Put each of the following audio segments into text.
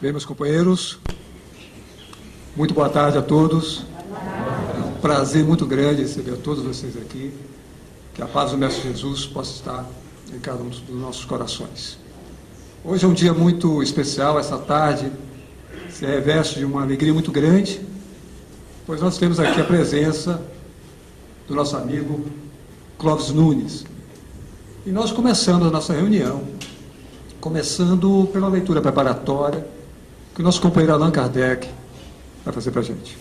Bem, meus companheiros, muito boa tarde a todos. É um prazer muito grande receber a todos vocês aqui. Que a paz do Mestre Jesus possa estar em cada um dos nossos corações. Hoje é um dia muito especial, essa tarde se reveste de uma alegria muito grande, pois nós temos aqui a presença do nosso amigo Clóvis Nunes. E nós começamos a nossa reunião, começando pela leitura preparatória que o nosso companheiro Allan Kardec vai fazer para a gente.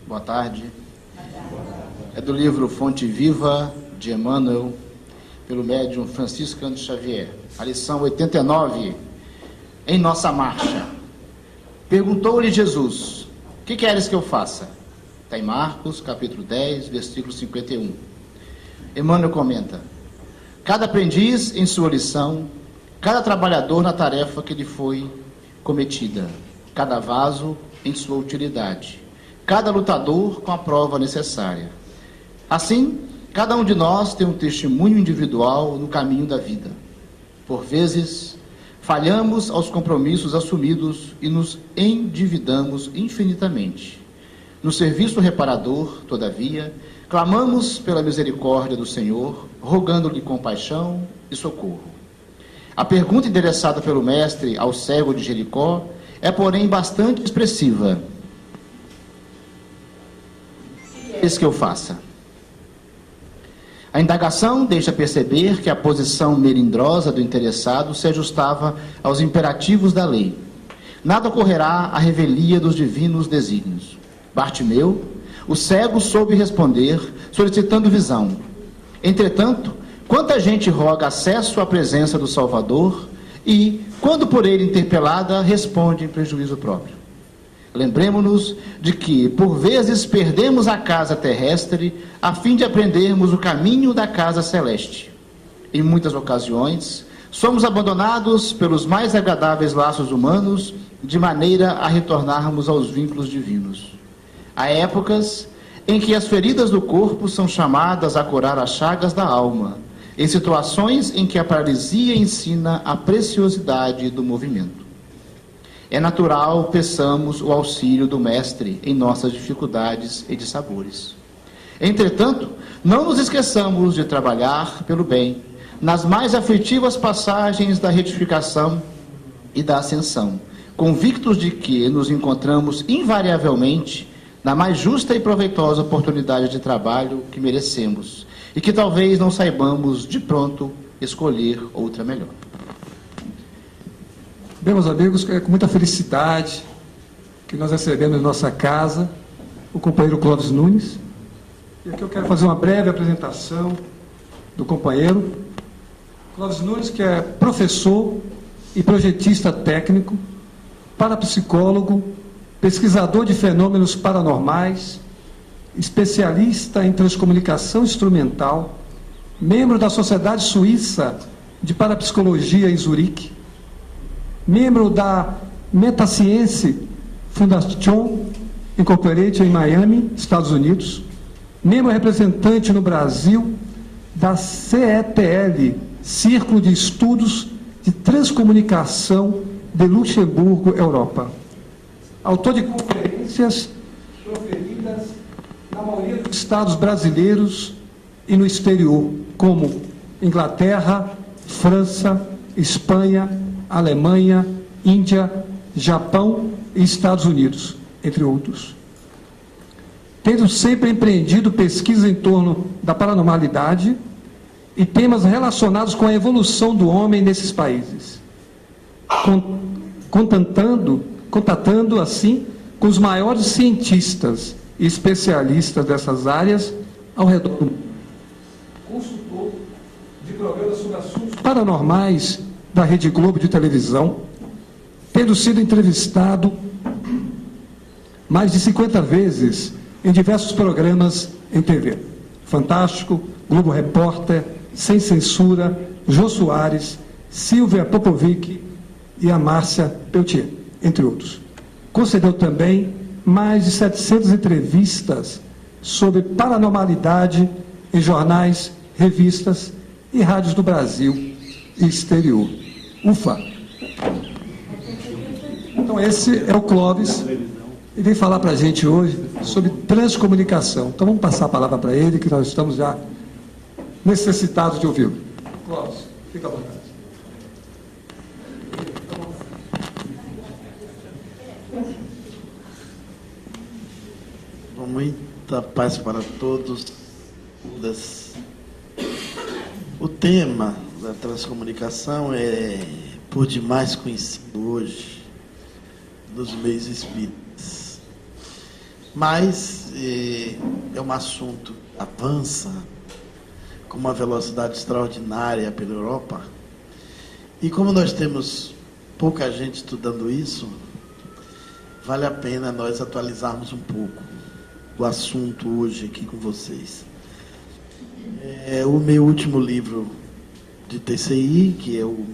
Boa tarde. É do livro Fonte Viva, de Emmanuel, pelo médium Francisco de Xavier. A lição 89, em nossa marcha. Perguntou-lhe Jesus, que queres que eu faça? Está em Marcos, capítulo 10, versículo 51. Emmanuel comenta, cada aprendiz em sua lição, cada trabalhador na tarefa que lhe foi cometida, cada vaso em sua utilidade, cada lutador com a prova necessária. Assim, cada um de nós tem um testemunho individual no caminho da vida. Por vezes, falhamos aos compromissos assumidos e nos endividamos infinitamente. No serviço reparador, todavia, clamamos pela misericórdia do Senhor, rogando-lhe compaixão e socorro. A pergunta endereçada pelo mestre ao cego de Jericó é, porém, bastante expressiva. Que eu faça. A indagação deixa perceber que a posição melindrosa do interessado se ajustava aos imperativos da lei. Nada ocorrerá à revelia dos divinos desígnios. Bartimeu, o cego, soube responder, solicitando visão. Entretanto, quanta gente roga acesso à presença do Salvador e, quando por ele interpelada, responde em prejuízo próprio. Lembremos-nos de que, por vezes, perdemos a casa terrestre a fim de aprendermos o caminho da casa celeste. Em muitas ocasiões, somos abandonados pelos mais agradáveis laços humanos, de maneira a retornarmos aos vínculos divinos. Há épocas em que as feridas do corpo são chamadas a curar as chagas da alma, em situações em que a paralisia ensina a preciosidade do movimento. É natural peçamos o auxílio do Mestre em nossas dificuldades e dissabores. Entretanto, não nos esqueçamos de trabalhar pelo bem, nas mais aflitivas passagens da retificação e da ascensão, convictos de que nos encontramos invariavelmente na mais justa e proveitosa oportunidade de trabalho que merecemos, e que talvez não saibamos de pronto escolher outra melhor. Bem, meus amigos, é com muita felicidade que nós recebemos em nossa casa o companheiro Clóvis Nunes. E aqui eu quero fazer uma breve apresentação do companheiro. Clóvis Nunes, que é professor e projetista técnico, parapsicólogo, pesquisador de fenômenos paranormais, especialista em transcomunicação instrumental, membro da Sociedade Suíça de Parapsicologia em Zurique, membro da Metaciência Foundation Incorporated em Miami, Estados Unidos, membro representante no Brasil da CETL, Círculo de Estudos de Transcomunicação de Luxemburgo, Europa. Autor de conferências proferidas na maioria dos estados brasileiros e no exterior, como Inglaterra, França, Espanha, Alemanha, Índia, Japão e Estados Unidos, entre outros. Tendo sempre empreendido pesquisas em torno da paranormalidade e temas relacionados com a evolução do homem nesses países, contatando assim com os maiores cientistas e especialistas dessas áreas ao redor do mundo. Consultor de programas sobre assuntos paranormais da Rede Globo de televisão, tendo sido entrevistado mais de 50 vezes em diversos programas em TV. Fantástico, Globo Repórter, Sem Censura, Jô Soares, Silvia Popovic e a Márcia Peltier, entre outros. Concedeu também mais de 700 entrevistas sobre paranormalidade em jornais revistas e rádios do Brasil e exterior. Ufa! Então esse é o Clóvis, e vem falar para a gente hoje sobre transcomunicação. Então vamos passar a palavra para ele, que nós estamos já necessitados de ouvi-lo. Clóvis, fica à vontade. Muita paz para todos. O tema da transcomunicação é por demais conhecido hoje nos meios espíritas, mas é um assunto que avança com uma velocidade extraordinária pela Europa, e como nós temos pouca gente estudando isso, vale a pena nós atualizarmos um pouco o assunto hoje aqui com vocês. O meu último livro de TCI, que é o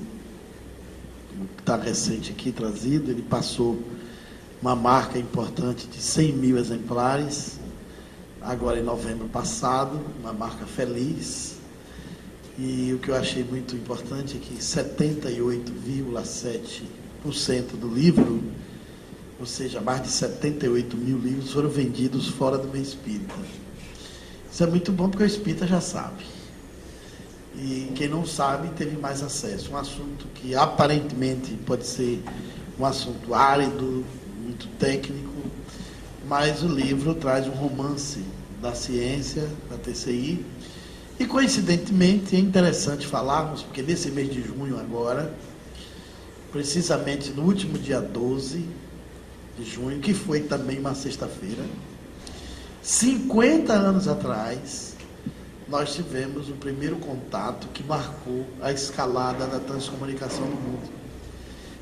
que está recente aqui trazido, ele passou uma marca importante de 100 mil exemplares, agora em novembro passado, uma marca feliz. E o que eu achei muito importante é que 78,7% do livro, ou seja, mais de 78 mil livros foram vendidos fora do meio espírita. Isso é muito bom porque o espírita já sabe. E quem não sabe teve mais acesso. Um assunto que aparentemente pode ser um assunto árido, muito técnico, mas o livro traz um romance da ciência, da TCI. E coincidentemente é interessante falarmos, porque nesse mês de junho agora, precisamente no último dia 12 de junho, que foi também uma sexta-feira, 50 anos atrás, nós tivemos o primeiro contato que marcou a escalada da transcomunicação no mundo.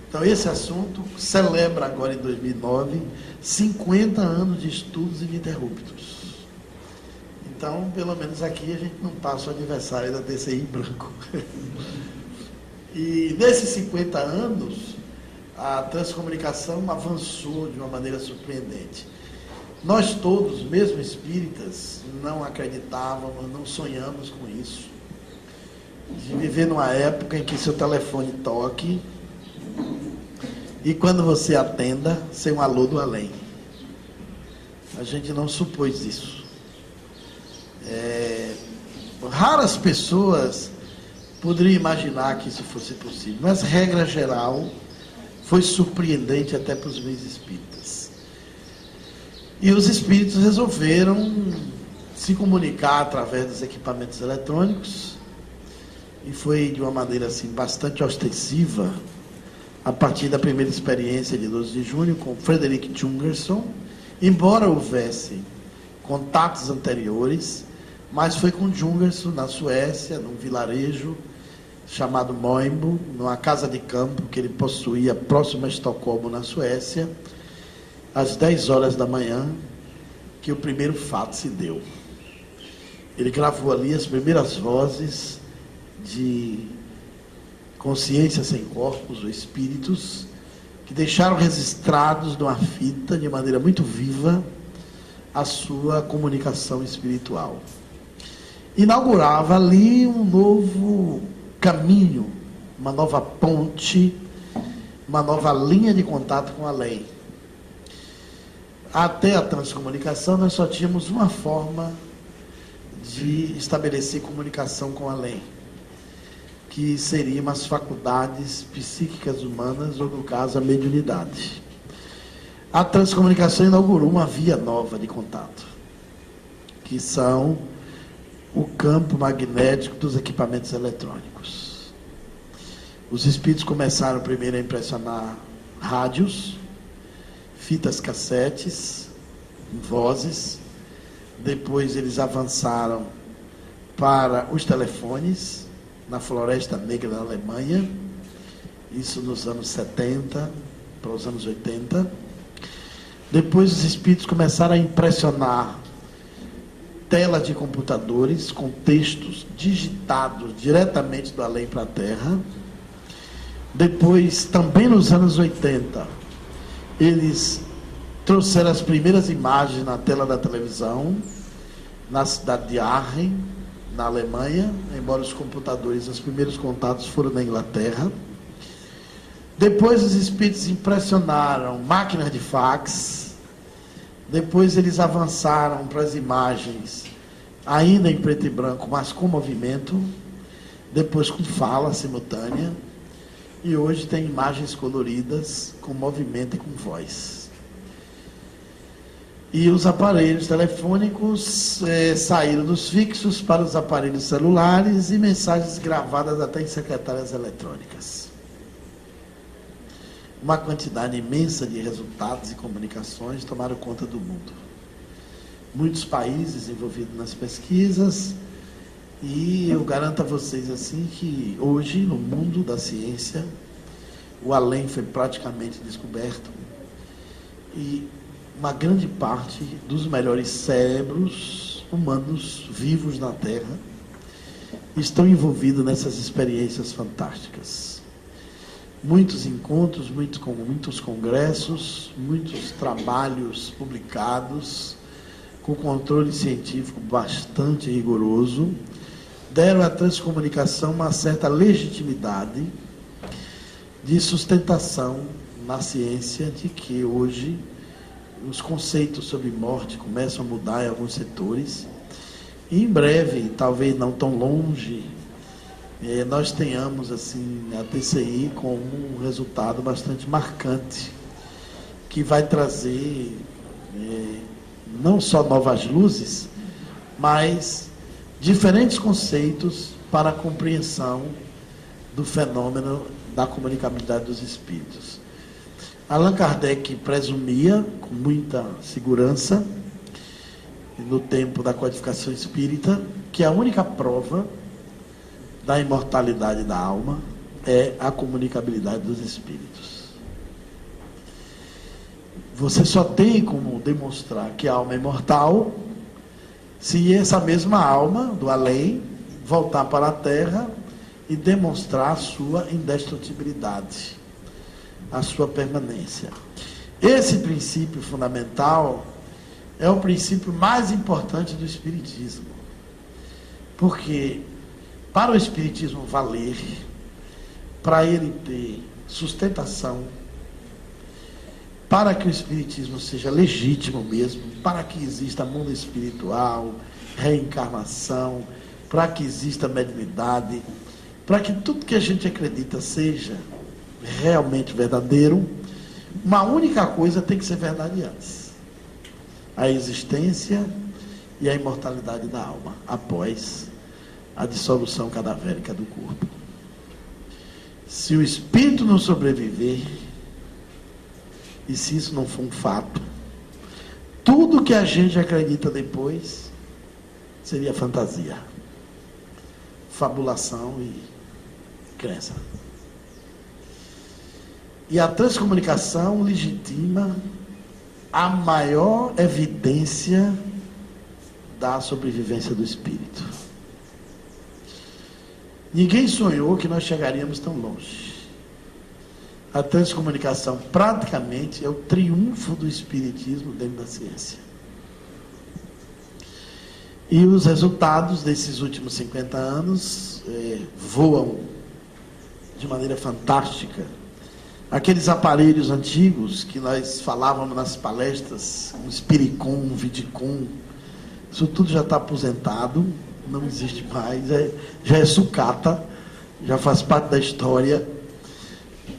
Então esse assunto celebra agora em 2009 50 anos de estudos ininterruptos. Então, pelo menos aqui a gente não passa o aniversário da TCI em branco. E nesses 50 anos, a transcomunicação avançou de uma maneira surpreendente. Nós todos, mesmo espíritas, não acreditávamos, não sonhamos com isso. De viver numa época em que seu telefone toque e quando você atenda, ser um alô do além. A gente não supôs isso. Raras pessoas poderiam imaginar que isso fosse possível, mas regra geral foi surpreendente até para os meios espíritas. E os espíritos resolveram se comunicar através dos equipamentos eletrônicos, e foi de uma maneira assim bastante ostensiva, a partir da primeira experiência de 12 de junho com Frederick Jungerson, embora houvesse contatos anteriores, mas foi com Jungerson na Suécia, num vilarejo chamado Moimbo, numa casa de campo que ele possuía próximo a Estocolmo, na Suécia, às 10 horas da manhã, que o primeiro fato se deu. Ele gravou ali as primeiras vozes de consciência sem corpos, ou espíritos, que deixaram registrados numa fita, de maneira muito viva, a sua comunicação espiritual. Inaugurava ali um novo caminho, uma nova ponte, uma nova linha de contato com a lei. Até a transcomunicação, nós só tínhamos uma forma de estabelecer comunicação com a lei, que seriam as faculdades psíquicas humanas, ou no caso a mediunidade. A transcomunicação inaugurou uma via nova de contato, que são o campo magnético dos equipamentos eletrônicos. Os espíritos começaram primeiro a impressionar rádios, fitas cassetes, vozes. Depois eles avançaram para os telefones, na Floresta Negra da Alemanha, isso nos anos 70 para os anos 80. Depois os espíritos começaram a impressionar telas de computadores com textos digitados diretamente do além para a Terra. Depois, também nos anos 80, eles trouxeram as primeiras imagens na tela da televisão, na cidade de Aachen, na Alemanha, embora os computadores, os primeiros contatos foram na Inglaterra. Depois os espíritos impressionaram máquinas de fax. Depois eles avançaram para as imagens, ainda em preto e branco, mas com movimento. Depois com fala simultânea. E hoje tem imagens coloridas, com movimento e com voz. E os aparelhos telefônicos saíram dos fixos para os aparelhos celulares e mensagens gravadas até em secretárias eletrônicas. Uma quantidade imensa de resultados e comunicações tomaram conta do mundo. Muitos países envolvidos nas pesquisas, e eu garanto a vocês assim que hoje, no mundo da ciência, o além foi praticamente descoberto e uma grande parte dos melhores cérebros humanos vivos na Terra estão envolvidos nessas experiências fantásticas. Muitos encontros, muitos congressos, muitos trabalhos publicados, com controle científico bastante rigoroso, deram à transcomunicação uma certa legitimidade de sustentação na ciência de que hoje os conceitos sobre morte começam a mudar em alguns setores. E em breve, talvez não tão longe, nós tenhamos assim a TCI como um resultado bastante marcante, que vai trazer não só novas luzes, mas diferentes conceitos para a compreensão do fenômeno da comunicabilidade dos espíritos. Allan Kardec presumia, com muita segurança, no tempo da codificação espírita, que a única prova da imortalidade da alma é a comunicabilidade dos espíritos. Você só tem como demonstrar que a alma é imortal se essa mesma alma do além voltar para a Terra e demonstrar a sua indestrutibilidade, a sua permanência. Esse princípio fundamental é o princípio mais importante do Espiritismo. Porque para o Espiritismo valer, para ele ter sustentação, para que o Espiritismo seja legítimo mesmo, para que exista mundo espiritual, reencarnação, para que exista mediunidade, para que tudo que a gente acredita seja realmente verdadeiro, uma única coisa tem que ser verdade antes: a existência e a imortalidade da alma, após a dissolução cadavérica do corpo. Se o espírito não sobreviver, e se isso não for um fato, tudo que a gente acredita depois seria fantasia, fabulação e crença. E a transcomunicação legitima a maior evidência da sobrevivência do espírito. Ninguém sonhou que nós chegaríamos tão longe. A transcomunicação praticamente é o triunfo do espiritismo dentro da ciência. E os resultados desses últimos 50 anos voam de maneira fantástica. Aqueles aparelhos antigos que nós falávamos nas palestras, um Spiricom, um Vidicom, isso tudo já está aposentado, não existe mais, já é sucata, já faz parte da história.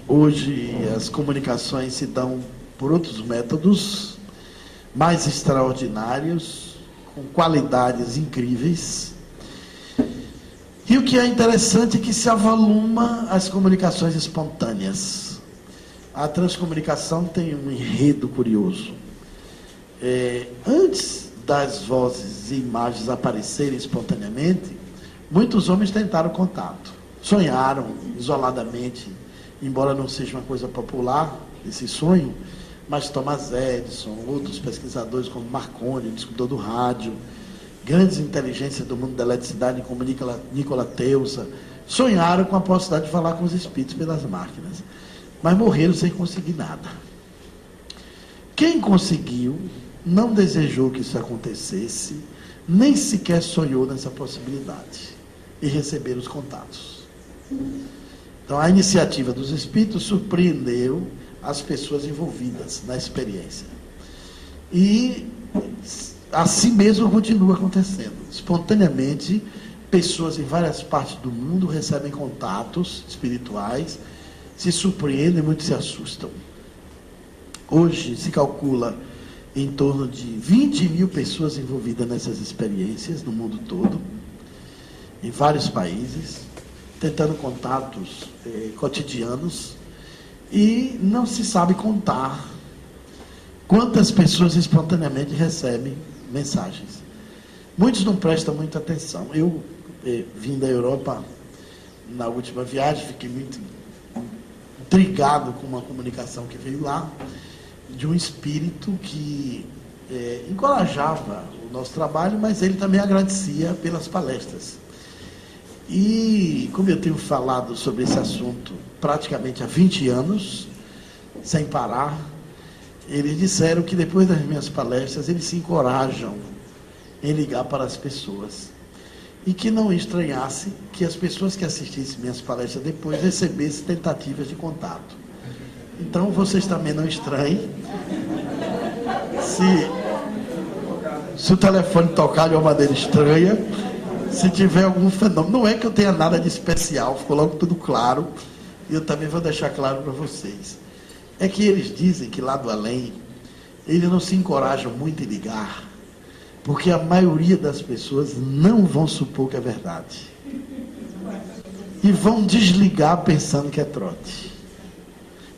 Hoje as comunicações se dão por outros métodos, mais extraordinários, com qualidades incríveis. E o que é interessante é que se avoluma as comunicações espontâneas. A transcomunicação tem um enredo curioso. Antes das vozes e imagens aparecerem espontaneamente, muitos homens tentaram contato. Sonharam isoladamente, embora não seja uma coisa popular, esse sonho, mas Thomas Edison, outros pesquisadores como Marconi, o descobridor do rádio, grandes inteligências do mundo da eletricidade, como Nikola Tesla, sonharam com a possibilidade de falar com os espíritos pelas máquinas, mas morreram sem conseguir nada. Quem conseguiu não desejou que isso acontecesse, nem sequer sonhou nessa possibilidade e receber os contatos. Então, a iniciativa dos espíritos surpreendeu as pessoas envolvidas na experiência. E assim mesmo continua acontecendo. Espontaneamente, pessoas em várias partes do mundo recebem contatos espirituais, se surpreendem e muitos se assustam. Hoje se calcula em torno de 20 mil pessoas envolvidas nessas experiências no mundo todo, em vários países, tentando contatos cotidianos, e não se sabe contar quantas pessoas espontaneamente recebem mensagens. Muitos não prestam muita atenção. Eu vim da Europa na última viagem, fiquei muito intrigado com uma comunicação que veio lá, de um espírito que encorajava o nosso trabalho, mas ele também agradecia pelas palestras. E como eu tenho falado sobre esse assunto praticamente há 20 anos, sem parar, eles disseram que depois das minhas palestras, eles se encorajam em ligar para as pessoas. E que não estranhasse que as pessoas que assistissem minhas palestras depois recebessem tentativas de contato. Então, vocês também não estranhem se o telefone tocar de uma maneira estranha, se tiver algum fenômeno. Não é que eu tenha nada de especial, ficou logo tudo claro, e eu também vou deixar claro para vocês. É que eles dizem que lá do além, eles não se encorajam muito em ligar, porque a maioria das pessoas não vão supor que é verdade. E vão desligar pensando que é trote.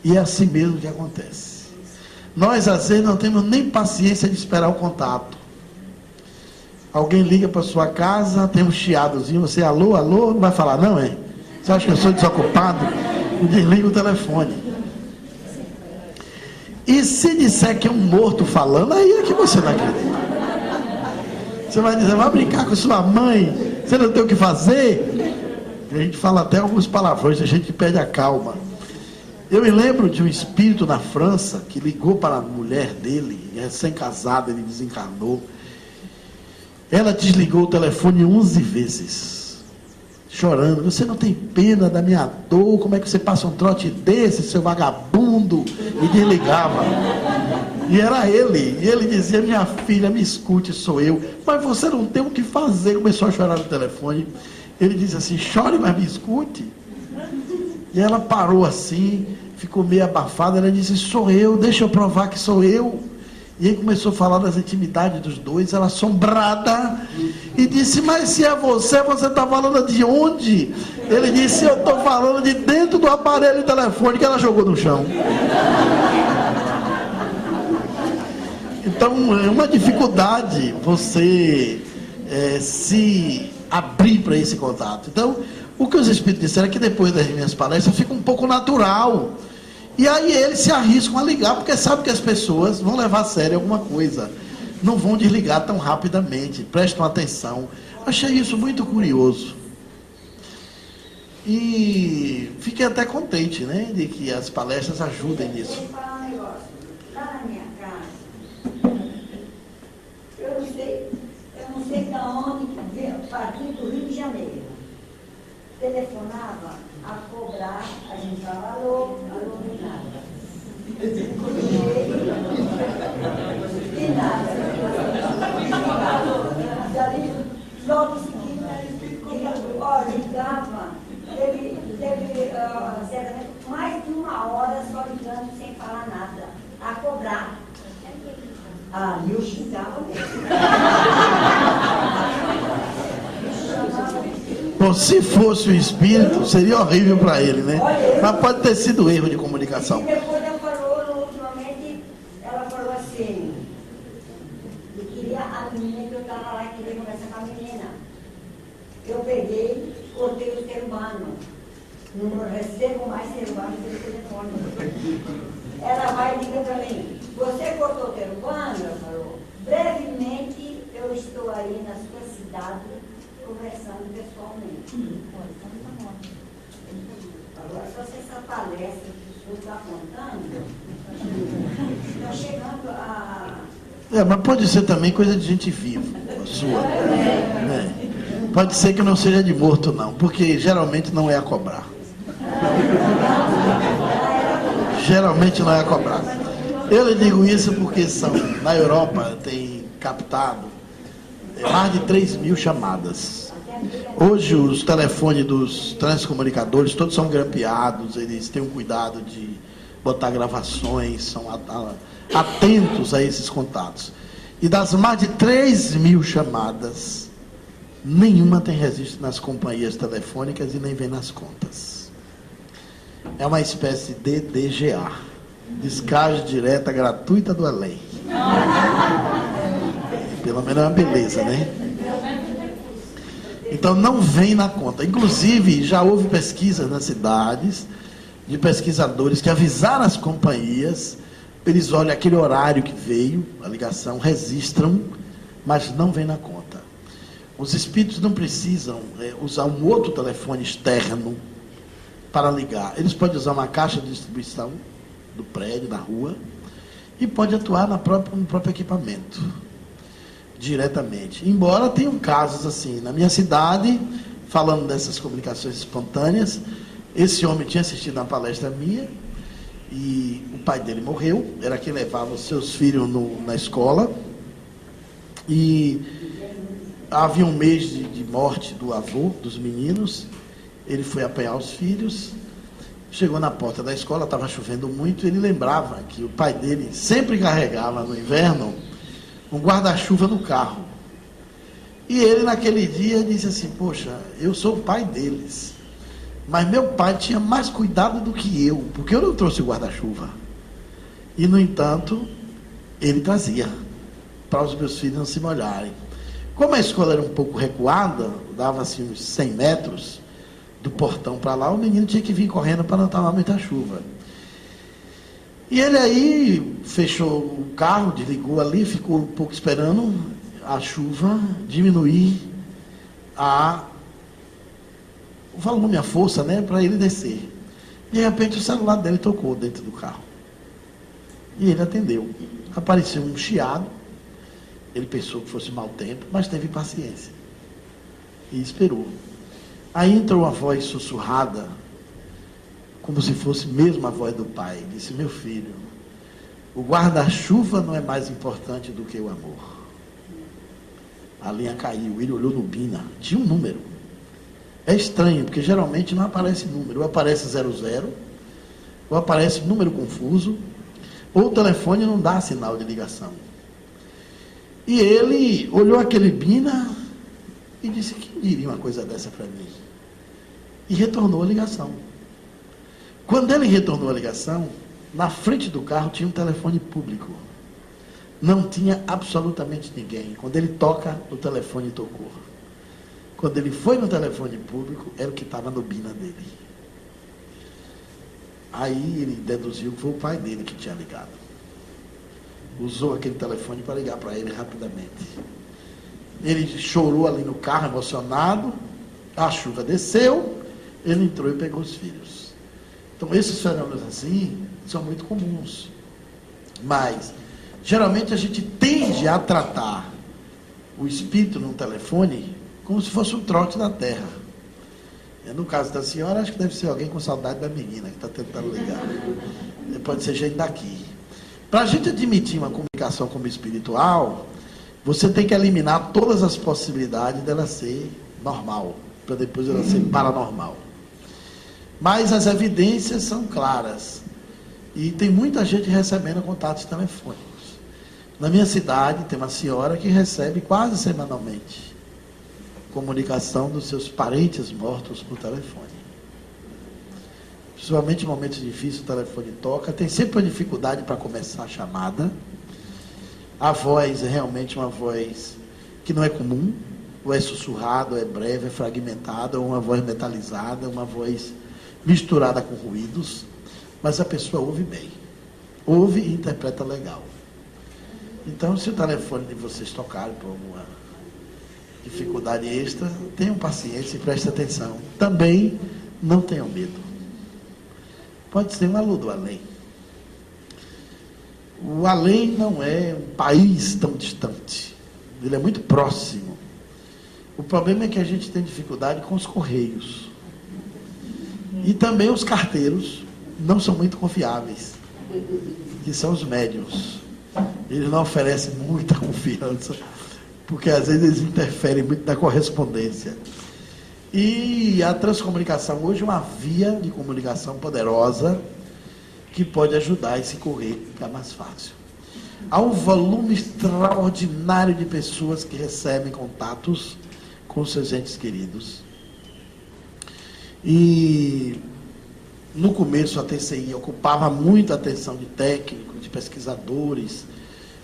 E é assim mesmo que acontece. Nós, às vezes, não temos nem paciência de esperar o contato. Alguém liga para sua casa, tem um chiadozinho, você, alô, alô, não vai falar não, hein? Você acha que eu sou desocupado? Desliga o telefone. E se disser que é um morto falando, aí é que você não acredita. Você vai dizer, vai brincar com sua mãe, você não tem o que fazer? E a gente fala até alguns palavrões, a gente perde a calma. Eu me lembro de um espírito na França que ligou para a mulher dele, recém-casado, ele desencarnou. Ela desligou o telefone 11 vezes, chorando. Você não tem pena da minha dor? Como é que você passa um trote desse, seu vagabundo? E desligava. E era ele. E ele dizia, minha filha, me escute, sou eu. Mas você não tem o que fazer. Começou a chorar no telefone. Ele disse assim, chore, mas me escute. E ela parou assim, ficou meio abafada. Ela disse, sou eu, deixa eu provar que sou eu. E ele começou a falar das intimidades dos dois, ela assombrada, e disse, mas se é você está falando de onde? Ele disse, eu estou falando de dentro do aparelho telefônico que ela jogou no chão. Então, é uma dificuldade você se abrir para esse contato. Então, o que os espíritos disseram é que depois das minhas palestras fica um pouco natural. E aí eles se arriscam a ligar, porque sabem que as pessoas vão levar a sério alguma coisa. Não vão desligar tão rapidamente. Prestam atenção. Achei isso muito curioso. E fiquei até contente, né, de que as palestras ajudem nisso. Eu vou falar um negócio. Lá na minha casa, eu não sei de onde veio, partiu do Rio de Janeiro. Telefonava a cobrar, a gente falava, alô, alô, de nada. De nada. Daí, logo em seguida, ligava, teve certamente mais de uma hora só ligando sem falar nada, a cobrar. E eu xingava mesmo. Bom, se fosse o espírito, seria horrível para ele, né? Mas pode ter sido erro de comunicação. E depois ela falou, ultimamente, ela falou assim, que queria a menina que eu estava lá, queria conversar com a menina. Eu peguei, cortei o ser humano. Não recebo mais ser humano pelo telefone. Ela vai e diga para mim, você cortou o ser humano? Ela falou, brevemente eu estou aí na sua cidade, conversando pessoalmente. Agora, só se essa palestra que o senhor está contando, está chegando a... Mas pode ser também coisa de gente viva. sua. Pode ser que não seja de morto, não, porque geralmente não é a cobrar. Geralmente não é a cobrar. Eu lhe digo isso porque na Europa tem captado mais de 3.000 chamadas. Hoje os telefones dos transcomunicadores todos são grampeados, eles têm um cuidado de botar gravações, são atentos a esses contatos. E das mais de 3.000 chamadas, nenhuma tem registro nas companhias telefônicas e nem vem nas contas. É uma espécie de DGA, descarga direta gratuita do além. Pelo menos é uma beleza, né? Então não vem na conta. Inclusive já houve pesquisas nas cidades de pesquisadores que avisaram as companhias, eles olham aquele horário que veio a ligação, registram, mas não vem na conta. Os espíritos não precisam usar um outro telefone externo para ligar. Eles podem usar uma caixa de distribuição do prédio, da rua, e pode atuar no próprio equipamento, diretamente. Embora tenham casos assim. Na minha cidade, falando dessas comunicações espontâneas, esse homem tinha assistido uma palestra minha, e o pai dele morreu, era quem levava os seus filhos na escola, e havia um mês de morte do avô, dos meninos. Ele foi apanhar os filhos, chegou na porta da escola, estava chovendo muito, ele lembrava que o pai dele sempre carregava no inverno um guarda-chuva no carro. E ele naquele dia disse assim: poxa, eu sou o pai deles, mas meu pai tinha mais cuidado do que eu, porque eu não trouxe o guarda-chuva. E no entanto, ele trazia, para os meus filhos não se molharem. Como a escola era um pouco recuada, dava assim uns 100 metros do portão para lá, o menino tinha que vir correndo para não tomar muita chuva. E ele aí fechou o carro, desligou ali, ficou um pouco esperando a chuva diminuir o volume, a força, né, para ele descer. De repente o celular dele tocou dentro do carro. E ele atendeu. Apareceu um chiado. Ele pensou que fosse mau tempo, mas teve paciência. E esperou. Aí entrou uma voz sussurrada, como se fosse mesmo a voz do pai. Disse: meu filho, o guarda-chuva não é mais importante do que o amor. A linha caiu, ele olhou no Bina, tinha um número. É estranho, porque geralmente não aparece número, ou aparece 00, ou aparece número confuso, ou o telefone não dá sinal de ligação. E ele olhou aquele Bina e disse: quem diria uma coisa dessa para mim? E retornou a ligação. Quando ele retornou a ligação, na frente do carro tinha um telefone público. Não tinha absolutamente ninguém. Quando ele toca, o telefone tocou. Quando ele foi no telefone público, era o que estava no Bina dele. Aí ele deduziu que foi o pai dele que tinha ligado. Usou aquele telefone para ligar para ele rapidamente. Ele chorou ali no carro, emocionado. A chuva desceu, ele entrou e pegou os filhos. Então esses fenômenos assim são muito comuns. Mas geralmente a gente tende a tratar o espírito num telefone como se fosse um trote da terra. No caso da senhora, acho que deve ser alguém com saudade da menina que está tentando ligar. Pode ser gente daqui. Para a gente admitir uma comunicação como espiritual, você tem que eliminar todas as possibilidades dela ser normal, para depois ela ser paranormal. Mas as evidências são claras. E tem muita gente recebendo contatos telefônicos. Na minha cidade tem uma senhora que recebe quase semanalmente comunicação dos seus parentes mortos por telefone. Principalmente em momentos difíceis, o telefone toca, tem sempre uma dificuldade para começar a chamada. A voz é realmente uma voz que não é comum, ou é sussurrada, ou é breve, é fragmentada, ou uma voz metalizada, uma voz misturada com ruídos, mas a pessoa ouve bem, ouve e interpreta legal. Então, se o telefone de vocês tocar por alguma dificuldade extra, tenham paciência e prestem atenção. Também não tenham medo. Pode ser um alô do além. O além não é um país tão distante. ele é muito próximo. O problema é que a gente tem dificuldade com os correios. E também os carteiros não são muito confiáveis, que são os médiuns. Eles não oferecem muita confiança, porque às vezes eles interferem muito na correspondência. E a transcomunicação hoje é uma via de comunicação poderosa que pode ajudar esse correio a ficar mais fácil. Há um volume extraordinário de pessoas que recebem contatos com seus entes queridos. E no começo a TCI ocupava muito a atenção de técnicos, de pesquisadores.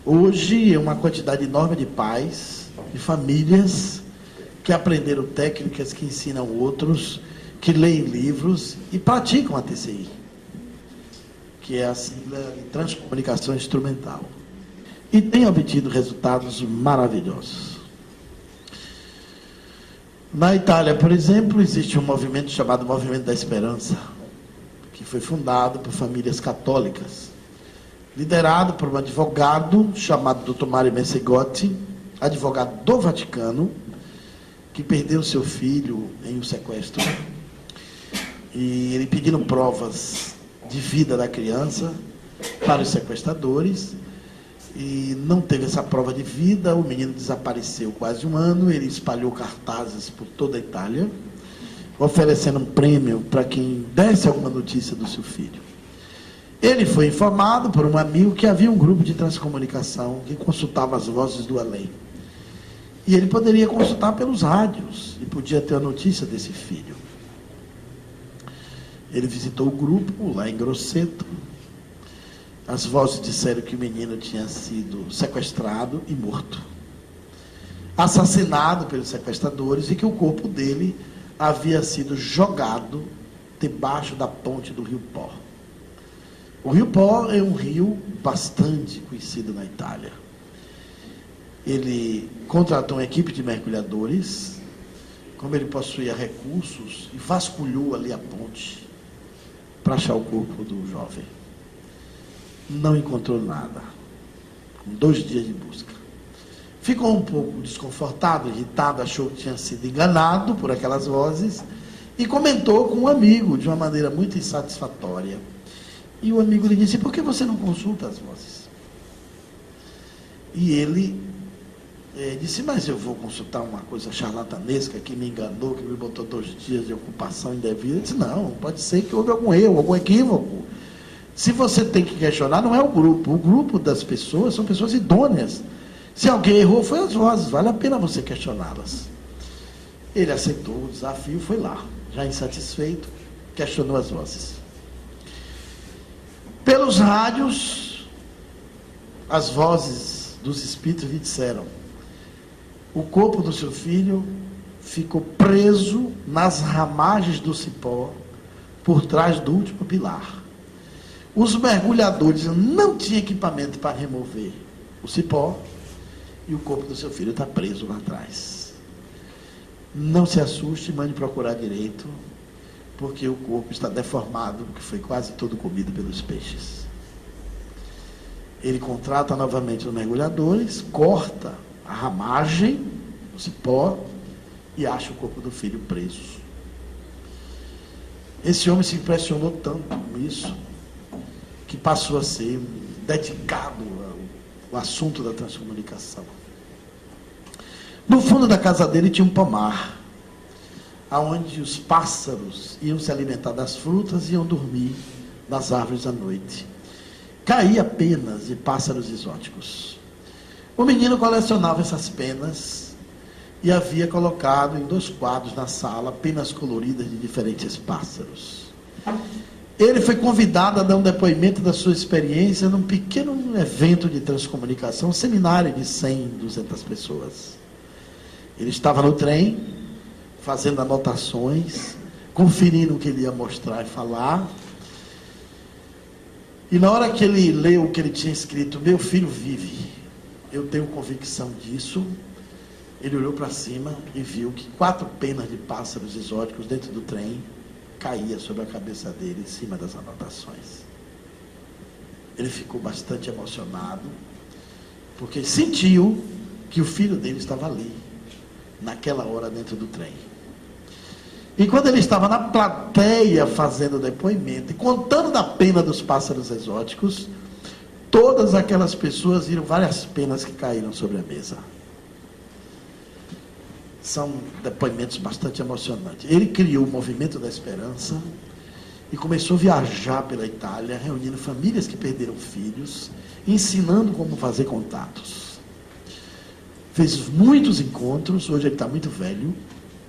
Hoje é uma quantidade enorme de pais, de famílias que aprenderam técnicas que ensinam outros, que leem livros e praticam a TCI, que é a sigla de Transcomunicação Instrumental. E tem obtido resultados maravilhosos. Na Itália, por exemplo, existe um movimento chamado Movimento da Esperança, que foi fundado por famílias católicas, liderado por um advogado chamado Dr. Mario Mensegotti, advogado do Vaticano, que perdeu seu filho em um sequestro, e ele pedindo provas de vida da criança para os sequestradores, e não teve essa prova de vida. O menino desapareceu quase um ano. Ele espalhou cartazes por toda a Itália, oferecendo um prêmio para quem desse alguma notícia do seu filho. Ele foi informado por um amigo que havia um grupo de transcomunicação que consultava as vozes do além. E ele poderia consultar pelos rádios e podia ter a notícia desse filho. Ele visitou o grupo lá em Grosseto. As vozes disseram que o menino tinha sido sequestrado e morto, assassinado pelos sequestradores, e que o corpo dele havia sido jogado debaixo da ponte do Rio Pó. O Rio Pó é um rio bastante conhecido na Itália. Ele contratou uma equipe de mergulhadores, como ele possuía recursos, e vasculhou ali a ponte para achar o corpo do jovem. Não encontrou nada. Com 2 dias de busca. Ficou um pouco desconfortado, irritado, achou que tinha sido enganado por aquelas vozes e comentou com um amigo de uma maneira muito insatisfatória. E o amigo lhe disse: por que você não consulta as vozes? E ele disse: mas eu vou consultar uma coisa charlatanesca que me enganou, que me botou 2 dias de ocupação indevida. Ele disse: não, pode ser que houve algum erro, algum equívoco. Se você tem que questionar, não é o grupo das pessoas são pessoas idôneas. Se alguém errou, foi as vozes, vale a pena você questioná-las. Ele aceitou o desafio, foi lá, já insatisfeito, questionou as vozes. Pelos rádios, as vozes dos espíritos lhe disseram: o corpo do seu filho ficou preso nas ramagens do cipó, por trás do último pilar. Os mergulhadores não tinham equipamento para remover o cipó, e o corpo do seu filho está preso lá atrás. Não se assuste, mande procurar direito, porque o corpo está deformado, porque foi quase todo comido pelos peixes. Ele contrata novamente os mergulhadores, corta a ramagem, o cipó, e acha o corpo do filho preso. Esse homem se impressionou tanto com isso, que passou a ser dedicado ao assunto da transcomunicação. No fundo da casa dele tinha um pomar, onde os pássaros iam se alimentar das frutas e iam dormir nas árvores à noite. Caía penas de pássaros exóticos. O menino colecionava essas penas e havia colocado em 2 quadros na sala penas coloridas de diferentes pássaros. Ele foi convidado a dar um depoimento da sua experiência num pequeno evento de transcomunicação, um seminário de 100, 200 pessoas. Ele estava no trem, fazendo anotações, conferindo o que ele ia mostrar e falar. E na hora que ele leu o que ele tinha escrito: meu filho vive, eu tenho convicção disso, ele olhou para cima e viu que 4 penas de pássaros exóticos dentro do trem caía sobre a cabeça dele, em cima das anotações. Ele ficou bastante emocionado, porque sentiu que o filho dele estava ali, naquela hora, dentro do trem. E quando ele estava na plateia fazendo depoimento e contando da pena dos pássaros exóticos, todas aquelas pessoas viram várias penas que caíram sobre a mesa. São depoimentos bastante emocionantes. Ele criou o Movimento da Esperança e começou a viajar pela Itália, reunindo famílias que perderam filhos, ensinando como fazer contatos. Fez muitos encontros, hoje ele está muito velho,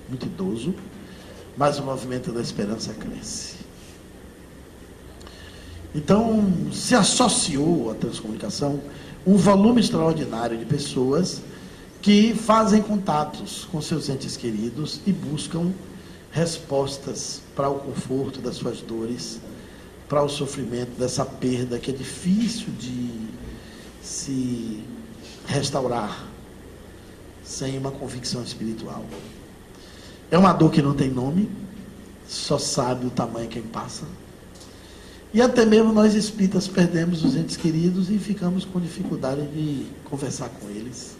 muito idoso, mas o Movimento da Esperança cresce. Então, se associou à transcomunicação um volume extraordinário de pessoas que fazem contatos com seus entes queridos e buscam respostas para o conforto das suas dores, para o sofrimento dessa perda que é difícil de se restaurar sem uma convicção espiritual. É uma dor que não tem nome, só sabe o tamanho quem passa. E até mesmo nós espíritas perdemos os entes queridos e ficamos com dificuldade de conversar com eles,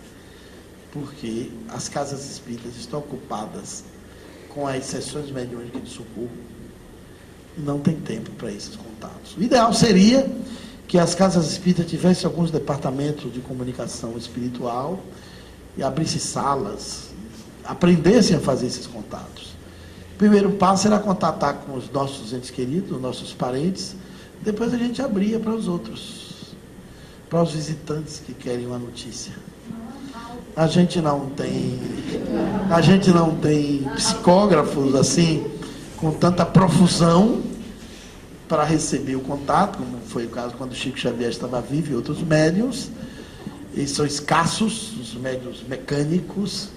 porque as casas espíritas estão ocupadas com as sessões mediúnicas de socorro e não tem tempo para esses contatos. O ideal seria que as casas espíritas tivessem alguns departamentos de comunicação espiritual e abrissem salas, aprendessem a fazer esses contatos. O primeiro passo era contatar com os nossos entes queridos, nossos parentes, depois a gente abria para os outros, para os visitantes que querem uma notícia. A gente não tem psicógrafos assim, com tanta profusão para receber o contato, como foi o caso quando Chico Xavier estava vivo e outros médiuns. Eles são escassos, os médiuns mecânicos,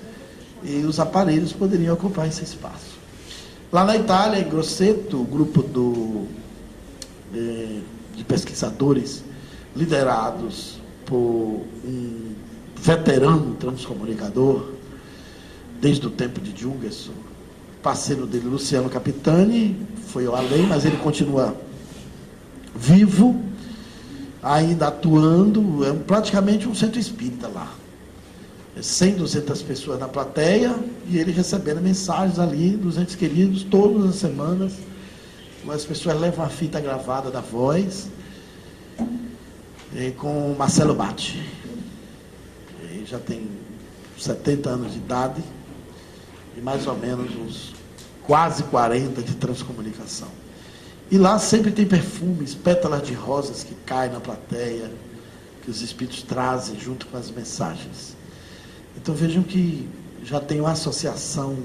e os aparelhos poderiam ocupar esse espaço. Lá na Itália, em Grosseto, o grupo de pesquisadores liderados por um veterano transcomunicador, desde o tempo de Jungerson, parceiro dele, Luciano Capitani, foi ao além, mas ele continua vivo, ainda atuando, é praticamente um centro espírita lá. 100, 200 pessoas na plateia, e ele recebendo mensagens ali dos entes queridos, todas as semanas. As pessoas levam a fita gravada da voz, com Marcelo Batti. Ele já tem 70 anos de idade, e mais ou menos uns quase 40 de transcomunicação. E lá sempre tem perfumes, pétalas de rosas que caem na plateia, que os espíritos trazem junto com as mensagens. Então vejam que já tem uma associação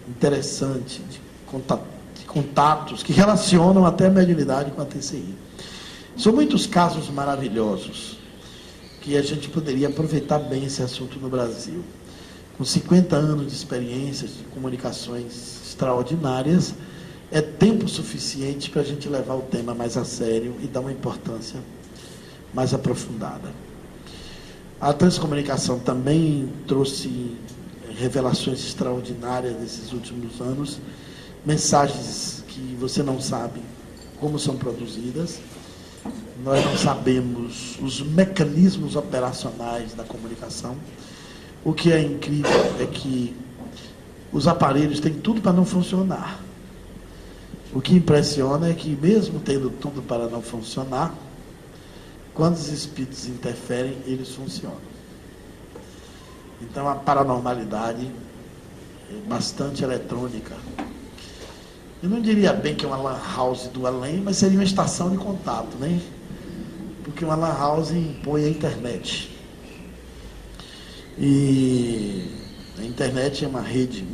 interessante de contatos que relacionam até a mediunidade com a TCI. São muitos casos maravilhosos que a gente poderia aproveitar bem esse assunto no Brasil. Com 50 anos de experiências de comunicações extraordinárias, é tempo suficiente para a gente levar o tema mais a sério e dar uma importância mais aprofundada. A transcomunicação também trouxe revelações extraordinárias nesses últimos anos, mensagens que você não sabe como são produzidas, nós não sabemos os mecanismos operacionais da comunicação. O que é incrível é que os aparelhos têm tudo para não funcionar. O que impressiona é que, mesmo tendo tudo para não funcionar, quando os espíritos interferem, eles funcionam. Então, a paranormalidade é bastante eletrônica. Eu não diria bem que é uma lan house do além, mas seria uma estação de contato, né? Porque uma lan house impõe a internet. E a internet é uma rede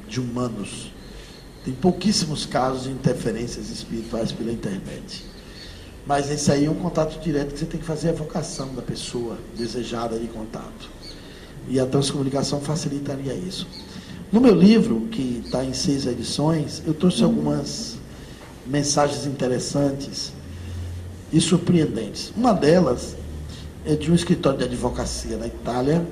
de humanos. Tem pouquíssimos casos de interferências espirituais pela internet. Mas esse aí é um contato direto que você tem que fazer a vocação da pessoa desejada de contato. E a transcomunicação facilitaria isso. No meu livro, que está em 6 edições, eu trouxe algumas mensagens interessantes e surpreendentes. Uma delas é de um escritório de advocacia na Itália,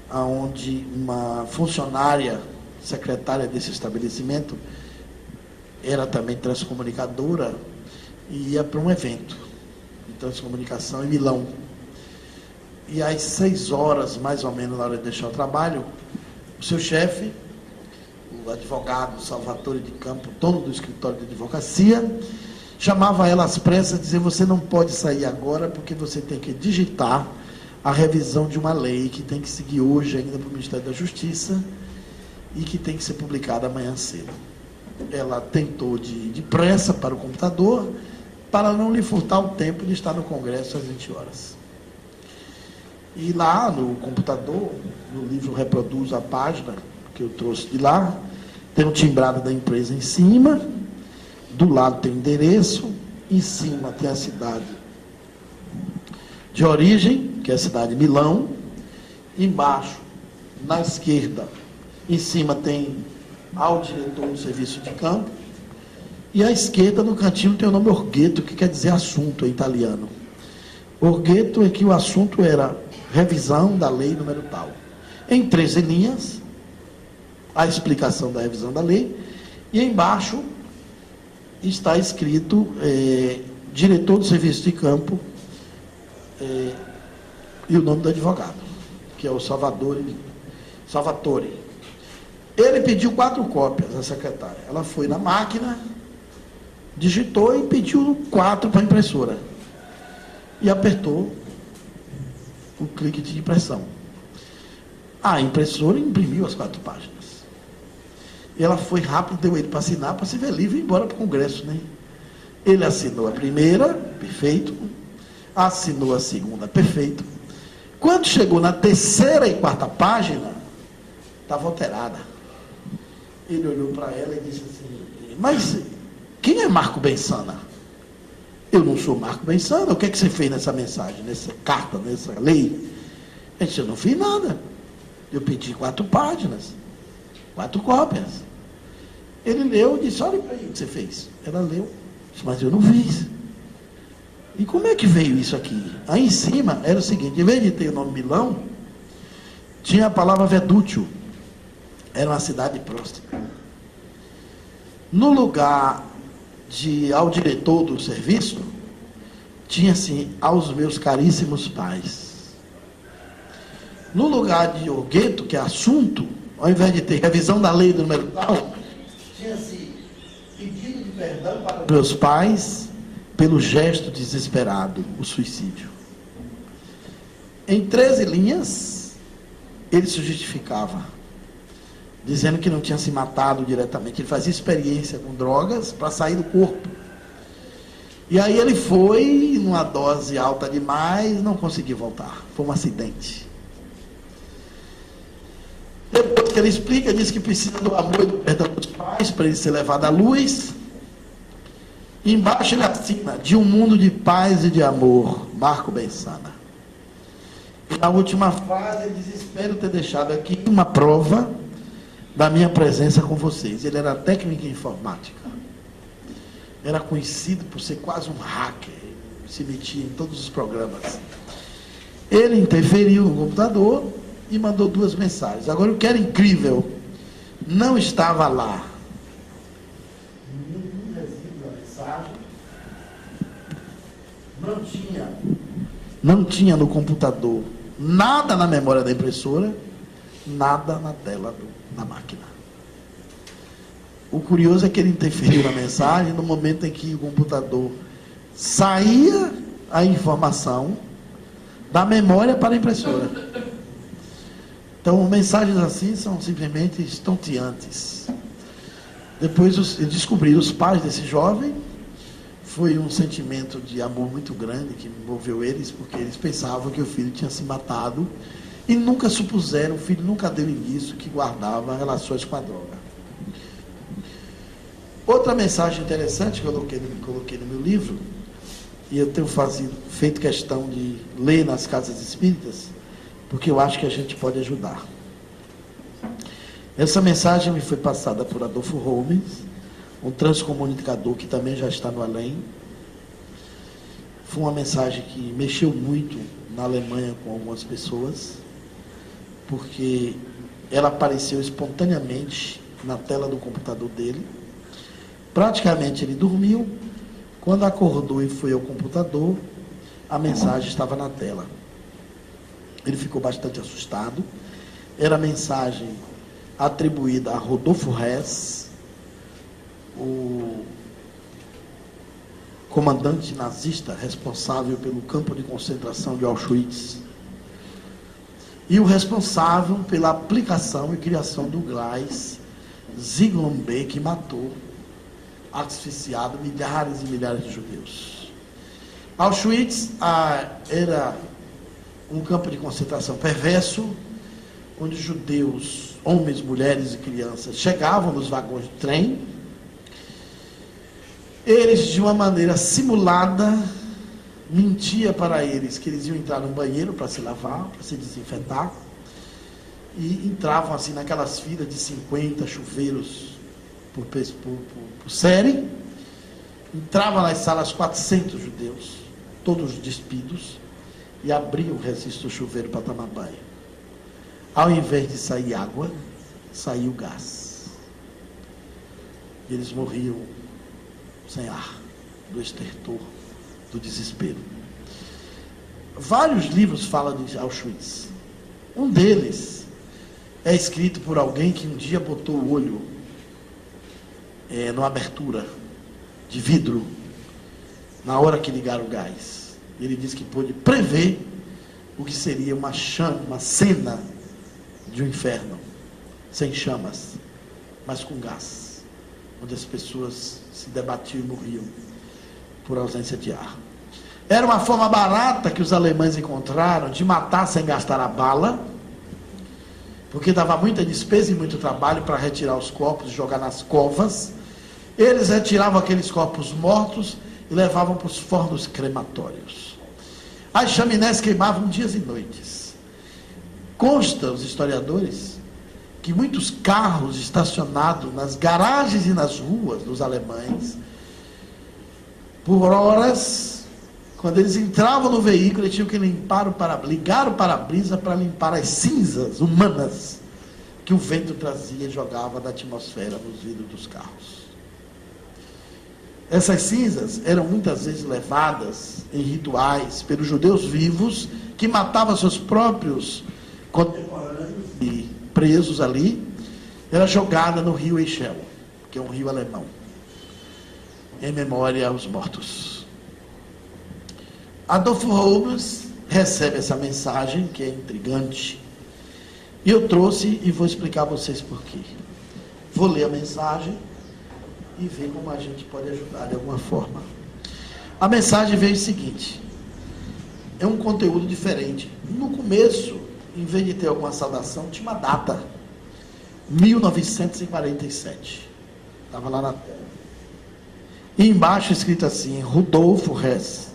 onde uma funcionária, secretária desse estabelecimento, era também transcomunicadora, e ia para um evento de transcomunicação em Milão. e às 6 horas, mais ou menos, na hora de deixar o trabalho, o seu chefe, o advogado Salvatore de Campo, dono do escritório de advocacia, chamava ela às pressas e dizia: você não pode sair agora porque você tem que digitar a revisão de uma lei que tem que seguir hoje ainda para o Ministério da Justiça e que tem que ser publicada amanhã cedo. Ela tentou de pressa para o computador para não lhe furtar o tempo de estar no Congresso às 20 horas. E lá no computador, no livro reproduz a página que eu trouxe de lá, tem um timbrado da empresa em cima, do lado tem o endereço, em cima tem a cidade de origem, que é a cidade de Milão, embaixo, na esquerda, em cima tem ao diretor do serviço de campo, e à esquerda, no cantinho, tem o nome Orghetto, que quer dizer assunto em italiano. Orghetto é que o assunto era revisão da lei número tal. Em 13 linhas, a explicação da revisão da lei, e embaixo está escrito diretor do serviço de campo e o nome do advogado, que é o Salvatore. Ele pediu 4 cópias à secretária. Ela foi na máquina, digitou e pediu 4 para a impressora. E apertou o clique de impressão. A impressora imprimiu as 4 páginas. E ela foi rápido, deu ele para assinar, para se ver livre e ir embora para o Congresso, né? Ele assinou a primeira, perfeito. Assinou a segunda, perfeito. Quando chegou na 3ª e 4ª página, estava alterada. Ele olhou para ela e disse assim: mas quem é Marco Bensana? Eu não sou Marco Bensana. O que é que você fez nessa mensagem, nessa carta, nessa lei? Ele disse: eu não fiz nada. Eu pedi 4 páginas, 4 cópias. Ele leu e disse: olha para aí o que você fez. Ela leu, disse: mas eu não fiz. E como é que veio isso aqui? Aí em cima era o seguinte: em vez de ter o nome Milão, tinha a palavra Vedúcio. Era uma cidade próxima. No lugar de ao diretor do serviço, tinha assim: aos meus caríssimos pais. No lugar de Orghetto, que é assunto, ao invés de ter revisão da lei do número tal, tinha assim: pedido de perdão para meus pais pelo gesto desesperado, o suicídio. Em 13 linhas, ele se justificava, dizendo que não tinha se matado diretamente. Ele fazia experiência com drogas para sair do corpo. E aí ele foi numa dose alta demais, não conseguiu voltar. Foi um acidente. Depois que ele explica, diz que precisa do amor e do perdão dos pais para ele ser levado à luz. E embaixo ele assina: de um mundo de paz e de amor, Marco Bensana. E na última frase ele diz: espero ter deixado aqui uma prova da minha presença com vocês. Ele era técnico em informática. Era conhecido por ser quase um hacker. Se metia em todos os programas. Ele interferiu no computador e mandou 2 mensagens. Agora, o que era incrível, não estava lá nenhum resíduo da mensagem. Não tinha no computador nada na memória da impressora, nada na tela da máquina. O curioso é que ele interferiu na mensagem no momento em que o computador saía a informação da memória para a impressora. Então, mensagens assim são simplesmente estonteantes. Depois descobriram os pais desse jovem. Foi um sentimento de amor muito grande que envolveu eles, porque eles pensavam que o filho tinha se matado e nunca supuseram, o filho nunca deu indício que guardava relações com a droga. Outra mensagem interessante que eu coloquei no meu livro, e eu tenho feito questão de ler nas casas espíritas, porque eu acho que a gente pode ajudar. Essa mensagem me foi passada por Adolfo Holmes, um transcomunicador que também já está no além. Foi uma mensagem que mexeu muito na Alemanha com algumas pessoas, porque ela apareceu espontaneamente na tela do computador dele. Praticamente ele dormiu. Quando acordou e foi ao computador, a mensagem estava na tela. Ele ficou bastante assustado. Era a mensagem atribuída a Rodolfo Hess, o comandante nazista responsável pelo campo de concentração de Auschwitz, e o responsável pela aplicação e criação do gás Zyklon B, que matou, asfixiado, milhares e milhares de judeus. Auschwitz era um campo de concentração perverso, onde judeus, homens, mulheres e crianças, chegavam nos vagões de trem. Eles, de uma maneira simulada, mentia para eles que eles iam entrar no banheiro para se lavar, para se desinfetar, e entravam assim naquelas filas de 50 chuveiros por série. Entravam nas salas 400 judeus, todos despidos, e abriam o resto do chuveiro para tomar banho. Ao invés de sair água, saiu gás. E eles morriam sem ar, do estertor, do desespero. Vários livros falam de Auschwitz. Um deles é escrito por alguém que um dia botou o olho numa abertura de vidro na hora que ligaram o gás. Ele diz que pôde prever o que seria uma cena de um inferno, sem chamas, mas com gás, onde as pessoas se debatiam e morriam por ausência de ar. Era uma forma barata que os alemães encontraram de matar sem gastar a bala, porque dava muita despesa e muito trabalho para retirar os corpos e jogar nas covas. Eles retiravam aqueles corpos mortos e levavam para os fornos crematórios. As chaminés queimavam dias e noites. Consta, os historiadores, que muitos carros estacionados nas garagens e nas ruas dos alemães, por horas, quando eles entravam no veículo, eles tinham que ligar o para-brisa para limpar as cinzas humanas que o vento trazia e jogava da atmosfera nos vidros dos carros. Essas cinzas eram muitas vezes levadas em rituais pelos judeus vivos, que matavam seus próprios contemporâneos e presos ali. Era jogada no rio Eichel, que é um rio alemão, em memória aos mortos. Adolfo Holmes recebe essa mensagem, que é intrigante, e eu trouxe e vou explicar a vocês por quê. Vou ler a mensagem e ver como a gente pode ajudar de alguma forma. A mensagem veio o seguinte: é um conteúdo diferente. No começo, em vez de ter alguma saudação, tinha uma data, 1947, estava lá na tela, e embaixo escrito assim: Rodolfo Hess,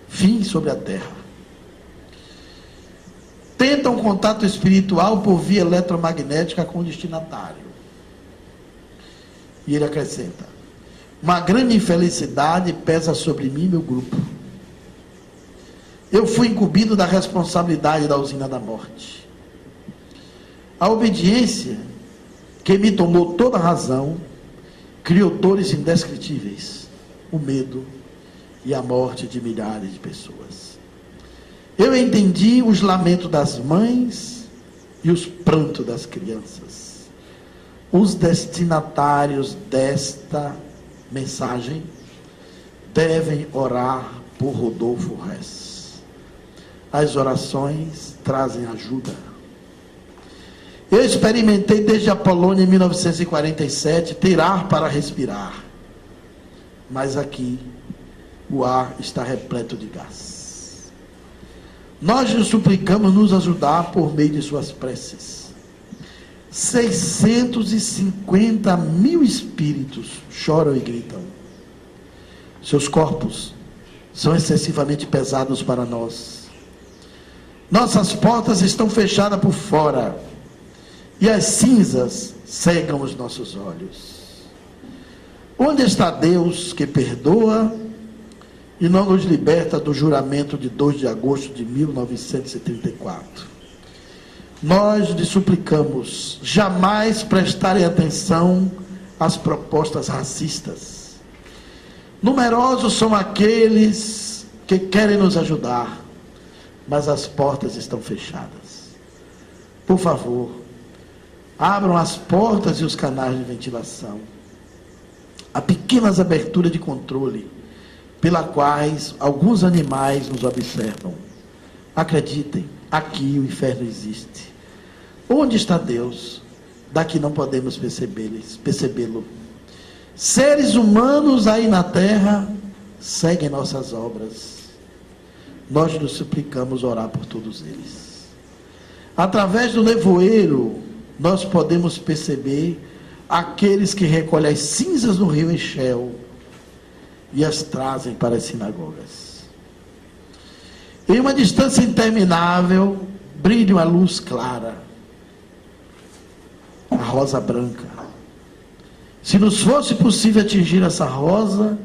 fim sobre a terra. Tenta um contato espiritual por via eletromagnética com o destinatário. E ele acrescenta: uma grande infelicidade pesa sobre mim e meu grupo. Eu fui incumbido da responsabilidade da usina da morte. A obediência, que me tomou toda a razão, criou dores indescritíveis, o medo e a morte de milhares de pessoas. Eu entendi os lamentos das mães e os prantos das crianças. Os destinatários desta mensagem devem orar por Rodolfo Hess. As orações trazem ajuda. Eu experimentei desde a Polônia em 1947 ter ar para respirar, mas aqui o ar está repleto de gás. Nós lhe suplicamos nos ajudar por meio de suas preces. 650 mil espíritos choram e gritam. Seus corpos são excessivamente pesados para nós. Nossas portas estão fechadas por fora e as cinzas cegam os nossos olhos. Onde está Deus que perdoa e não nos liberta do juramento de 2 de agosto de 1934? Nós lhe suplicamos jamais prestarem atenção às propostas racistas. Numerosos são aqueles que querem nos ajudar, mas as portas estão fechadas. Por favor, abram as portas e os canais de ventilação. Há pequenas aberturas de controle, pelas quais alguns animais nos observam. Acreditem, aqui o inferno existe. Onde está Deus? Daqui não podemos percebê-lo. Seres humanos aí na terra seguem nossas obras. Nós nos suplicamos orar por todos eles. Através do nevoeiro, nós podemos perceber aqueles que recolhem as cinzas do rio Eshel e as trazem para as sinagogas. Em uma distância interminável, brilha uma luz clara, a rosa branca. Se nos fosse possível atingir essa rosa,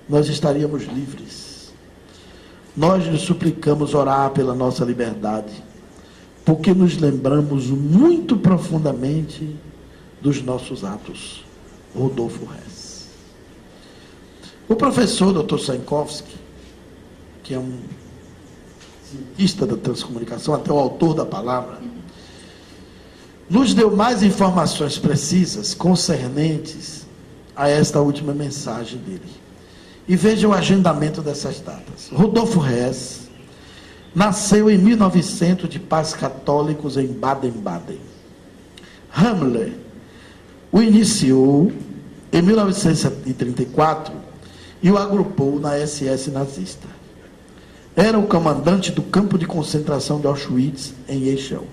nós estaríamos livres. Nós nos suplicamos orar pela nossa liberdade, porque nos lembramos muito profundamente dos nossos atos. Rodolfo Hess. O professor Dr. Sankovsky, que é um cientista da transcomunicação, até o autor da palavra, nos deu mais informações precisas concernentes a esta última mensagem dele. E veja o agendamento dessas datas. Rodolfo Hess nasceu em 1900 de pais católicos em Baden-Baden. Himmler o iniciou em 1934 e o agrupou na SS nazista. Era o comandante do campo de concentração de Auschwitz, em Echel.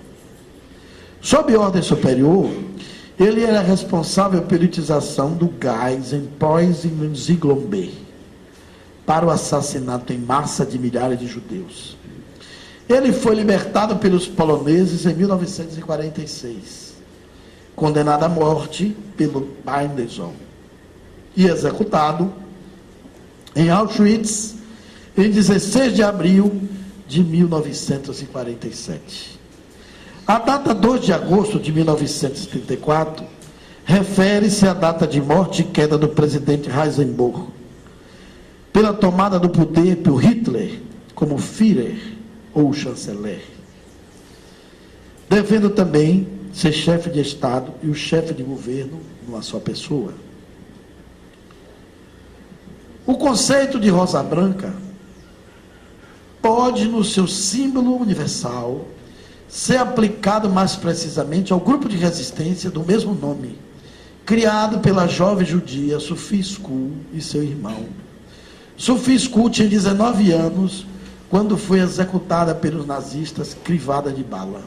Sob ordem superior, ele era responsável pela utilização do gás em Preußen-Ziegelombe para o assassinato em massa de milhares de judeus. Ele foi libertado pelos poloneses em 1946, condenado à morte pelo Binderson e executado em Auschwitz em 16 de abril de 1947. A data 2 de agosto de 1934 refere-se à data de morte e queda do presidente Heisenberg, pela tomada do poder por Hitler como Führer ou chanceler, devendo também ser chefe de Estado e o chefe de governo numa só pessoa. O conceito de rosa branca pode, no seu símbolo universal, ser aplicado mais precisamente ao grupo de resistência do mesmo nome, criado pela jovem judia Sophie Scholl e seu irmão. Sophie Scholl tinha 19 anos quando foi executada pelos nazistas, crivada de bala.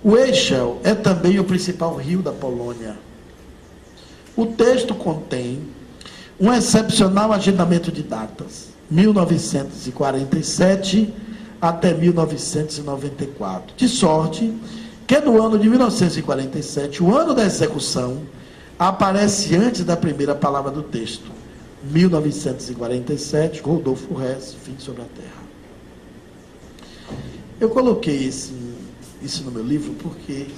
O Echel é também o principal rio da Polônia. O texto contém um excepcional agendamento de datas, 1947 até 1994. De sorte que no ano de 1947, o ano da execução, aparece antes da primeira palavra do texto. 1947, Rodolfo Hess, Fim sobre a Terra. Eu coloquei isso no meu livro porque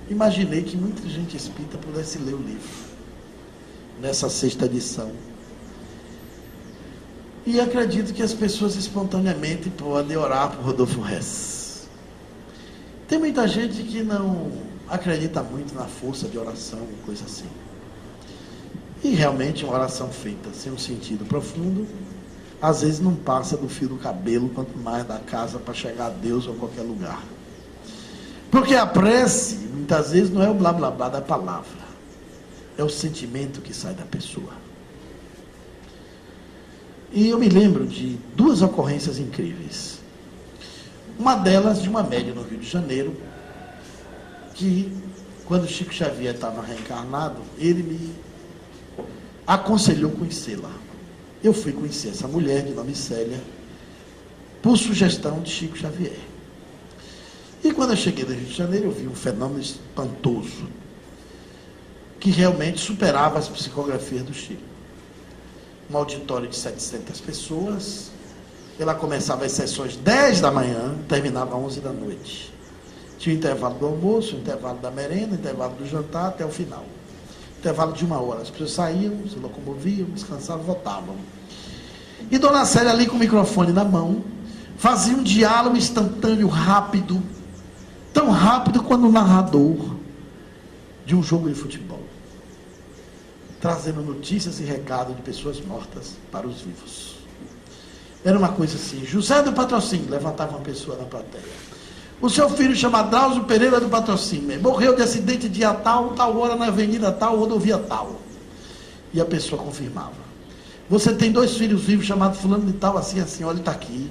imaginei que muita gente espírita pudesse ler o livro nessa 6ª edição. E acredito que as pessoas espontaneamente podem orar por Rodolfo Hess. Tem muita gente que não acredita muito na força de oração, coisa assim. E realmente uma oração feita sem um sentido profundo, às vezes não passa do fio do cabelo, quanto mais da casa para chegar a Deus ou a qualquer lugar. Porque a prece, muitas vezes, não é o blá blá blá da palavra, é o sentimento que sai da pessoa. E eu me lembro de 2 ocorrências incríveis. Uma delas de uma médium no Rio de Janeiro, que quando Chico Xavier estava reencarnado, ele me aconselhou conhecê-la. Eu fui conhecer essa mulher de nome Célia, por sugestão de Chico Xavier. E quando eu cheguei no Rio de Janeiro, eu vi um fenômeno espantoso, que realmente superava as psicografias do Chico. Um auditório de 700 pessoas, ela começava as sessões 10 da manhã, terminava 11 da noite. Tinha o intervalo do almoço, o intervalo da merenda, o intervalo do jantar, até o final. Intervalo de 1 hora. As pessoas saíam, se locomoviam, descansavam, voltavam. E Dona Célia ali com o microfone na mão, fazia um diálogo instantâneo, rápido, tão rápido quanto o narrador de um jogo de futebol, trazendo notícias e recados de pessoas mortas para os vivos. Era uma coisa assim. José do Patrocínio, levantava uma pessoa na plateia. O seu filho chama Drauzio Pereira do Patrocínio, morreu de acidente dia tal, tal hora na avenida tal, rodovia tal. E a pessoa confirmava. Você tem 2 filhos vivos chamados fulano de tal, assim, assim, olha, ele está aqui.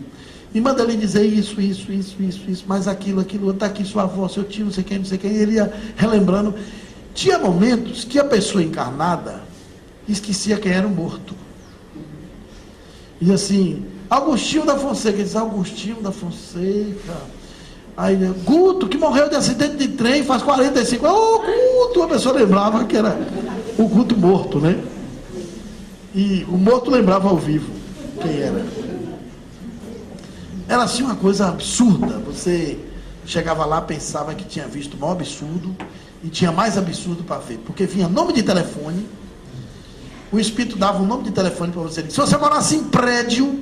E manda ele dizer isso, mas aquilo, está aqui sua avó, seu tio, não sei quem, e ele ia relembrando. Tinha momentos que a pessoa encarnada esquecia quem era o morto. E assim, Agostinho da Fonseca, diz Agostinho da Fonseca. Aí, Guto, que morreu de acidente de trem faz 45 anos. Ô, Guto! A pessoa lembrava que era o Guto morto, né? E o morto lembrava ao vivo quem era. Era assim uma coisa absurda. Você chegava lá, pensava que tinha visto o maior absurdo, e tinha mais absurdo para ver, porque vinha nome de telefone, o espírito dava um nome de telefone para você. Se você morasse em prédio,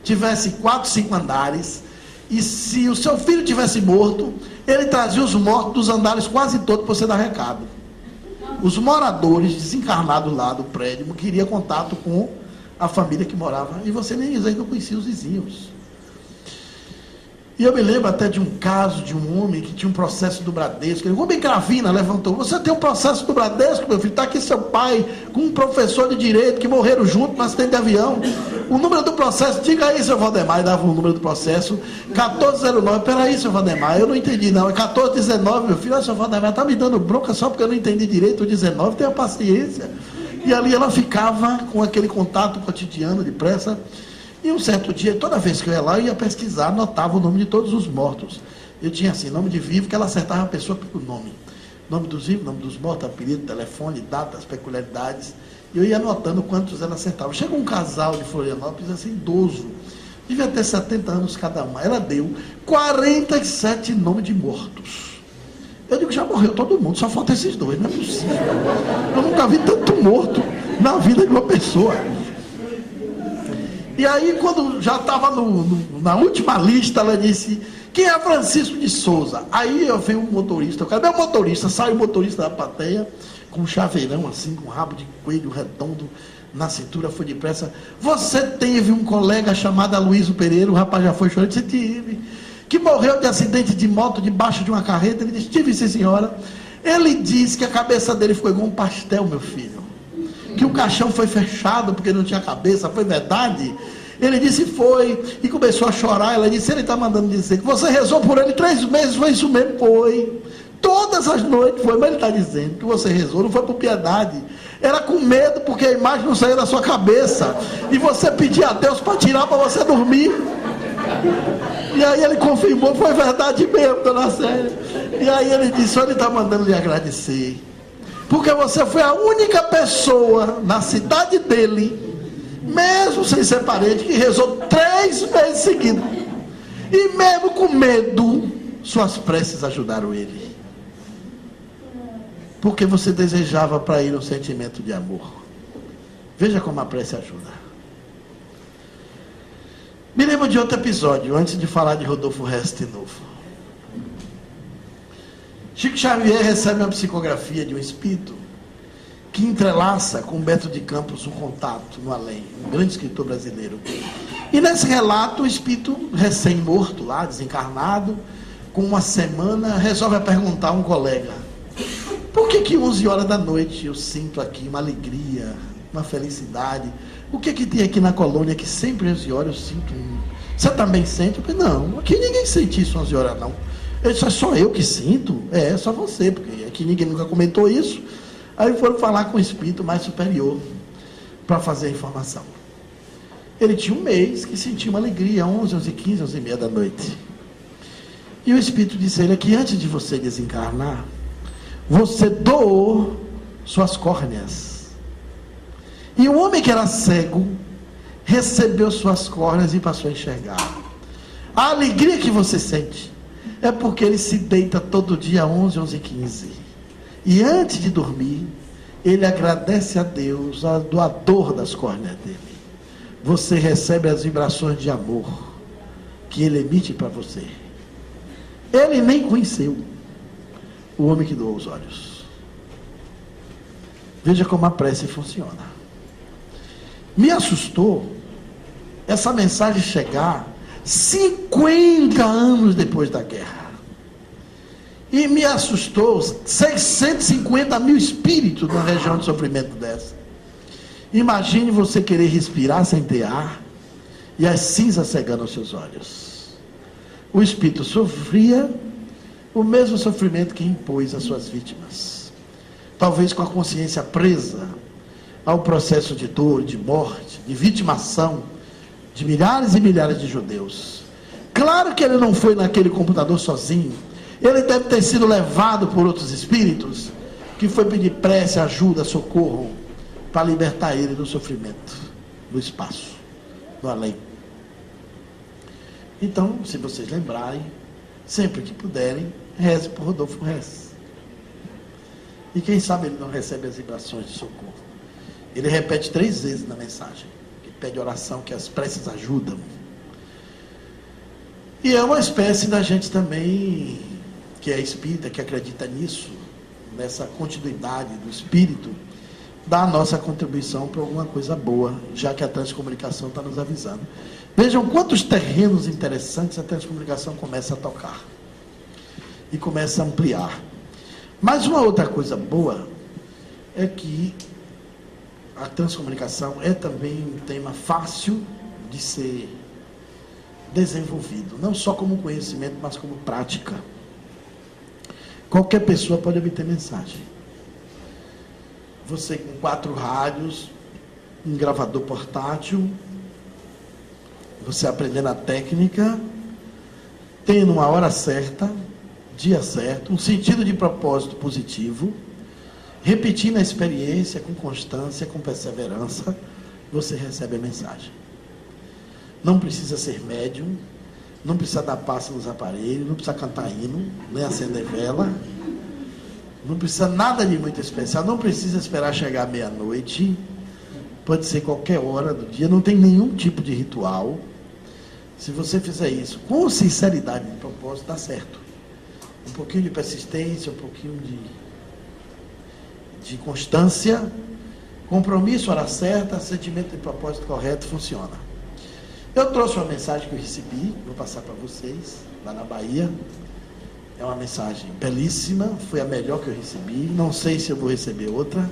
tivesse 4, 5 andares, e se o seu filho tivesse morto, ele trazia os mortos dos andares quase todos para você dar recado. Os moradores desencarnados lá do prédio queriam contato com a família que morava, e você nem ainda conhecia os vizinhos. E eu me lembro até de um caso de um homem que tinha um processo do Bradesco. O homem Gravina levantou: você tem um processo do Bradesco, meu filho? Está aqui seu pai com um professor de direito que morreram juntos no acidente de avião. O número do processo, diga aí, seu Valdemar. E dava o número do processo: 1409. Peraí, seu Valdemar, eu não entendi não. É 1419, meu filho. Ah, seu Valdemar, está me dando bronca só porque eu não entendi direito o 19. Tenha paciência. E ali ela ficava com aquele contato cotidiano, depressa. E um certo dia, toda vez que eu ia lá, eu ia pesquisar, anotava o nome de todos os mortos. Eu tinha assim, nome de vivo, que ela acertava a pessoa pelo nome. Nome dos vivos, nome dos mortos, apelido, telefone, datas, peculiaridades. E eu ia anotando quantos ela acertava. Chegou um casal de Florianópolis, assim, idoso. Devia ter 70 anos cada uma. Ela deu 47 nomes de mortos. Eu digo, já morreu todo mundo, só falta esses 2, não é possível. Eu nunca vi tanto morto na vida de uma pessoa. E aí, quando já estava na última lista, ela disse: quem é Francisco de Souza? Aí eu vi um motorista, cadê o motorista? Sai o motorista da plateia, com um chaveirão assim, com um rabo de coelho redondo na cintura, foi depressa. Você teve um colega chamado Aloysio Pereira, o rapaz já foi chorando, disse: tive, que morreu de acidente de moto debaixo de uma carreta. Ele disse: tive, sim, senhora. Ele disse que a cabeça dele ficou igual um pastel, meu filho, que o caixão foi fechado porque não tinha cabeça. Foi verdade? Ele disse: foi, e começou a chorar. Ela disse: ele está mandando dizer que você rezou por ele 3 meses. Foi isso mesmo? Foi, todas as noites foi. Mas ele está dizendo que você rezou, não foi por piedade, era com medo, porque a imagem não saía da sua cabeça, e você pedia a Deus para tirar, para você dormir. E aí ele confirmou: foi verdade mesmo, dona Célia. E aí ele disse: ele está mandando lhe agradecer, porque você foi a única pessoa na cidade dele, mesmo sem ser parente, que rezou 3 meses seguidos. E mesmo com medo, suas preces ajudaram ele. Porque você desejava para ele um sentimento de amor. Veja como a prece ajuda. Me lembro de outro episódio, antes de falar de Rodolfo Hess de novo. Chico Xavier recebe uma psicografia de um espírito que entrelaça com Humberto de Campos um contato no além, um grande escritor brasileiro. E nesse relato, o espírito recém-morto lá, desencarnado, com 1 semana, resolve perguntar a um colega: por que 11 horas da noite eu sinto aqui uma alegria, uma felicidade? O que tem aqui na colônia que sempre 11 horas eu sinto? Você também sente? Eu falei: não, aqui ninguém sente isso 11 horas não. Ele disse: é só eu que sinto? É só você, porque aqui ninguém nunca comentou isso. Aí foram falar com o espírito mais superior para fazer a informação. Ele tinha 1 mês que sentia uma alegria, 11, 11h15, 11h30 da noite. E o espírito disse a ele que antes de você desencarnar, você doou suas córneas. E o homem que era cego recebeu suas córneas e passou a enxergar. A alegria que você sente é porque ele se deita todo dia 11, 11h15. E antes de dormir, ele agradece a Deus, a doador das córneas dele. Você recebe as vibrações de amor que ele emite para você. Ele nem conheceu o homem que doou os olhos. Veja como a prece funciona. Me assustou essa mensagem chegar 50 anos depois da guerra. E me assustou 650 mil espíritos numa região de sofrimento dessa. Imagine você querer respirar sem ter ar e as cinzas cegando os seus olhos. O espírito sofria o mesmo sofrimento que impôs às suas vítimas. Talvez com a consciência presa ao processo de dor, de morte, de vitimação de milhares e milhares de judeus. Claro que ele não foi naquele computador sozinho. Ele deve ter sido levado por outros espíritos que foi pedir prece, ajuda, socorro para libertar ele do sofrimento, do espaço, do além. Então, se vocês lembrarem, sempre que puderem, reze por Rodolfo Hess. E quem sabe ele não recebe as vibrações de socorro. Ele repete 3 vezes na mensagem, que pede oração, que as preces ajudam. E é uma espécie da gente também, que é espírita, que acredita nisso, nessa continuidade do espírito, dar a nossa contribuição para alguma coisa boa, já que a transcomunicação está nos avisando. Vejam quantos terrenos interessantes a transcomunicação começa a tocar. E começa a ampliar. Mas uma outra coisa boa é que a transcomunicação é também um tema fácil de ser desenvolvido. Não só como conhecimento, mas como prática. Qualquer pessoa pode obter mensagem. Você com 4 rádios, um gravador portátil, você aprendendo a técnica, tendo uma hora certa, dia certo, um sentido de propósito positivo, repetindo a experiência com constância, com perseverança, você recebe a mensagem. Não precisa ser médium, não precisa dar passo nos aparelhos, não precisa cantar hino, nem acender vela, não precisa nada de muito especial, não precisa esperar chegar meia-noite, pode ser qualquer hora do dia, não tem nenhum tipo de ritual. Se você fizer isso com sinceridade de propósito, dá certo. Um pouquinho de persistência, um pouquinho de constância, compromisso, hora certa, sentimento de propósito correto, funciona. Eu trouxe uma mensagem que eu recebi, vou passar para vocês, lá na Bahia. É uma mensagem belíssima, foi a melhor que eu recebi. Não sei se eu vou receber outra.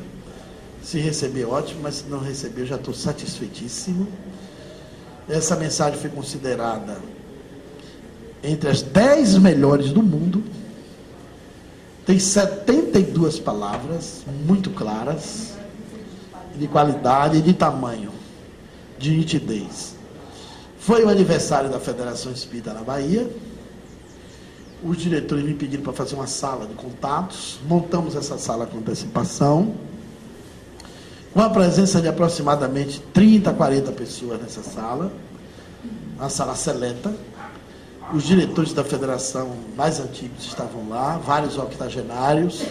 Se receber, ótimo, mas se não receber, eu já estou satisfeitíssimo. Essa mensagem foi considerada entre as 10 melhores do mundo. Tem 72 palavras, muito claras, de qualidade e de tamanho, de nitidez. Foi o aniversário da Federação Espírita na Bahia. Os diretores me pediram para fazer uma sala de contatos. Montamos essa sala com antecipação, com a presença de aproximadamente 30, 40 pessoas nessa sala, uma sala seleta. Os diretores da federação mais antigos estavam lá, vários octogenários,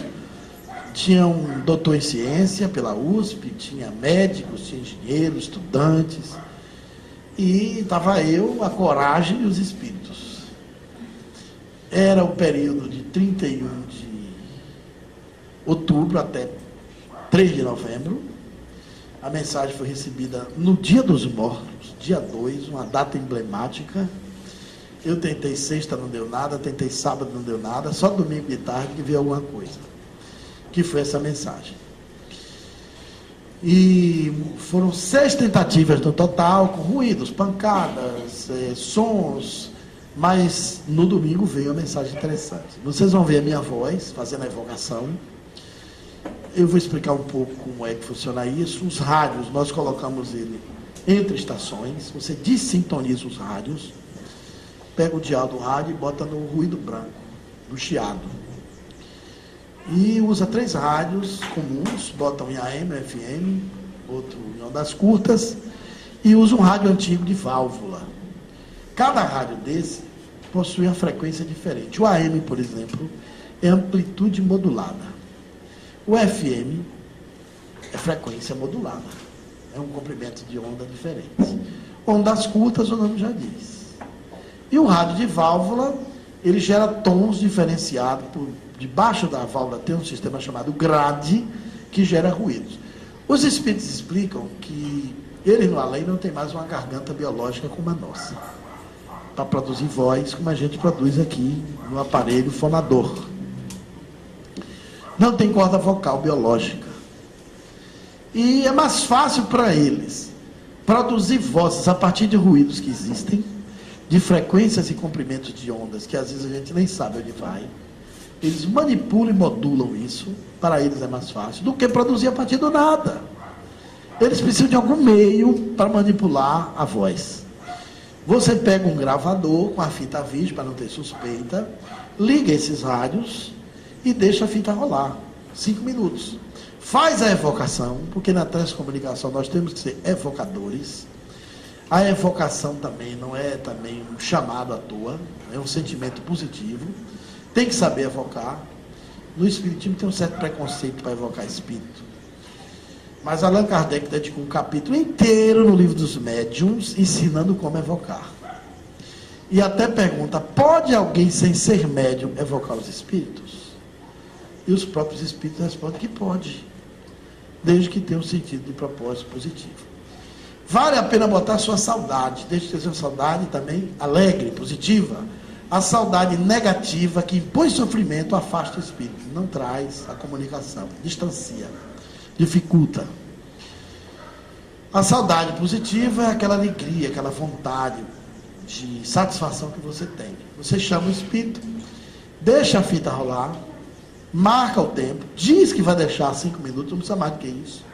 tinha um doutor em ciência pela USP, tinha médicos, tinha engenheiros, estudantes, e estava eu, a coragem e os espíritos. Era o período de 31 de outubro até 3 de novembro. A mensagem foi recebida no Dia dos Mortos, dia 2, uma data emblemática. Eu tentei sexta, não deu nada, tentei sábado, não deu nada, só domingo de tarde que veio alguma coisa, que foi essa mensagem. E foram 6 tentativas no total, com ruídos, pancadas, sons, mas no domingo veio a mensagem interessante. Vocês vão ver a minha voz fazendo a evocação. Eu vou explicar um pouco como é que funciona isso. Os rádios, nós colocamos ele entre estações, você dessintoniza os rádios, pega o dial do rádio e bota no ruído branco, no chiado. E usa 3 rádios comuns, bota um em AM, FM, outro em ondas curtas, e usa um rádio antigo de válvula. Cada rádio desse possui uma frequência diferente. O AM, por exemplo, é amplitude modulada. O FM é frequência modulada. É um comprimento de onda diferente. Ondas curtas, o nome já diz. E o rádio de válvula, ele gera tons diferenciados. Debaixo da válvula tem um sistema chamado grade, que gera ruídos. Os espíritos explicam que eles no além não tem mais uma garganta biológica como a nossa, para produzir voz, como a gente produz aqui no aparelho fonador. Não tem corda vocal biológica. E é mais fácil para eles produzir vozes a partir de ruídos que existem, de frequências e comprimentos de ondas, que às vezes a gente nem sabe onde vai. Eles manipulam e modulam isso, para eles é mais fácil, do que produzir a partir do nada. Eles precisam de algum meio para manipular a voz. Você pega um gravador com a fita virgem, para não ter suspeita, liga esses rádios e deixa a fita rolar. 5 minutos. Faz a evocação, porque na transcomunicação nós temos que ser evocadores. A evocação também não é também um chamado à toa, é um sentimento positivo. Tem que saber evocar. No Espiritismo tem um certo preconceito para evocar espírito. Mas Allan Kardec dedicou um capítulo inteiro no livro dos médiuns, ensinando como evocar. E até pergunta, pode alguém sem ser médium evocar os espíritos? E os próprios espíritos respondem que pode, desde que tenha um sentido de propósito positivo. Vale a pena botar sua saudade, desde que seja uma saudade também alegre, positiva. A saudade negativa que impõe sofrimento afasta o espírito, não traz a comunicação, distancia, dificulta. A saudade positiva é aquela alegria, aquela vontade de satisfação que você tem. Você chama o espírito, deixa a fita rolar, marca o tempo, diz que vai deixar 5 minutos, não precisa mais do que isso.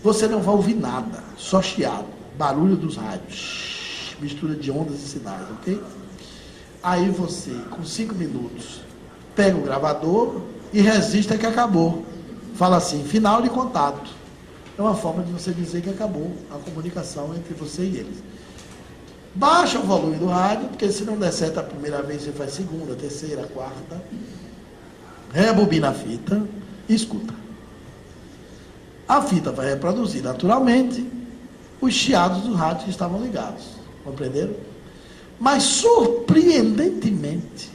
Você não vai ouvir nada, só chiado, barulho dos rádios, mistura de ondas e sinais, ok? Aí você, com 5 minutos, pega o gravador e registra que acabou. Fala assim, final de contato. É uma forma de você dizer que acabou a comunicação entre você e eles. Baixa o volume do rádio, porque se não der certo a primeira vez, você faz segunda, terceira, quarta. Rebobina a fita e escuta. A fita vai reproduzir naturalmente os chiados do rádio que estavam ligados. Compreenderam? Mas, surpreendentemente,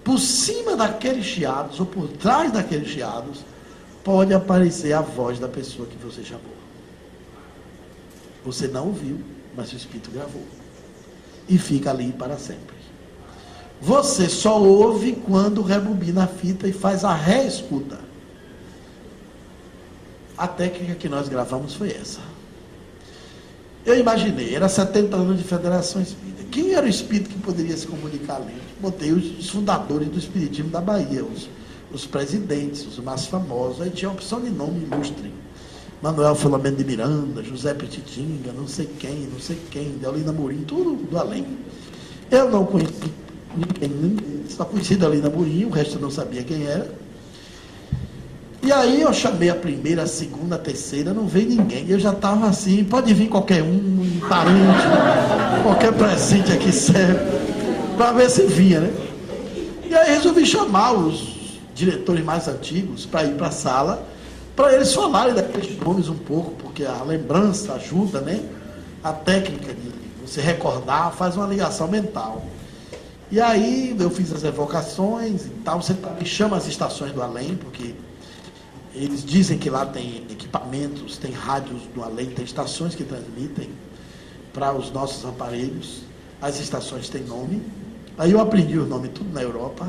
por cima daqueles chiados, ou por trás daqueles chiados, pode aparecer a voz da pessoa que você chamou. Você não ouviu, mas o Espírito gravou. E fica ali para sempre. Você só ouve quando rebobina a fita e faz a reescuta. A técnica que nós gravamos foi essa. Eu imaginei, era 70 anos de Federação Espírita. Quem era o espírito que poderia se comunicar ali? Botei os fundadores do Espiritismo da Bahia, os presidentes, os mais famosos. Aí tinha a opção de nome ilustre. Manuel Filomeno de Miranda, José Petitinga, não sei quem, Deolina Murim, tudo do além. Eu não conheci ninguém, só conheci Deolina Murim, o resto eu não sabia quem era. E aí eu chamei a primeira, a segunda, a terceira, não veio ninguém. Eu já estava assim, pode vir qualquer um parente, qualquer presente aqui serve, para ver se vinha, né? E aí resolvi chamar os diretores mais antigos para ir para a sala, para eles falarem daqueles nomes um pouco, porque a lembrança ajuda, né? A técnica de você recordar faz uma ligação mental. E aí eu fiz as evocações e tal, você também chama as estações do além, porque eles dizem que lá tem equipamentos, tem rádios do além, tem estações que transmitem para os nossos aparelhos. As estações têm nome. Aí eu aprendi os nomes tudo na Europa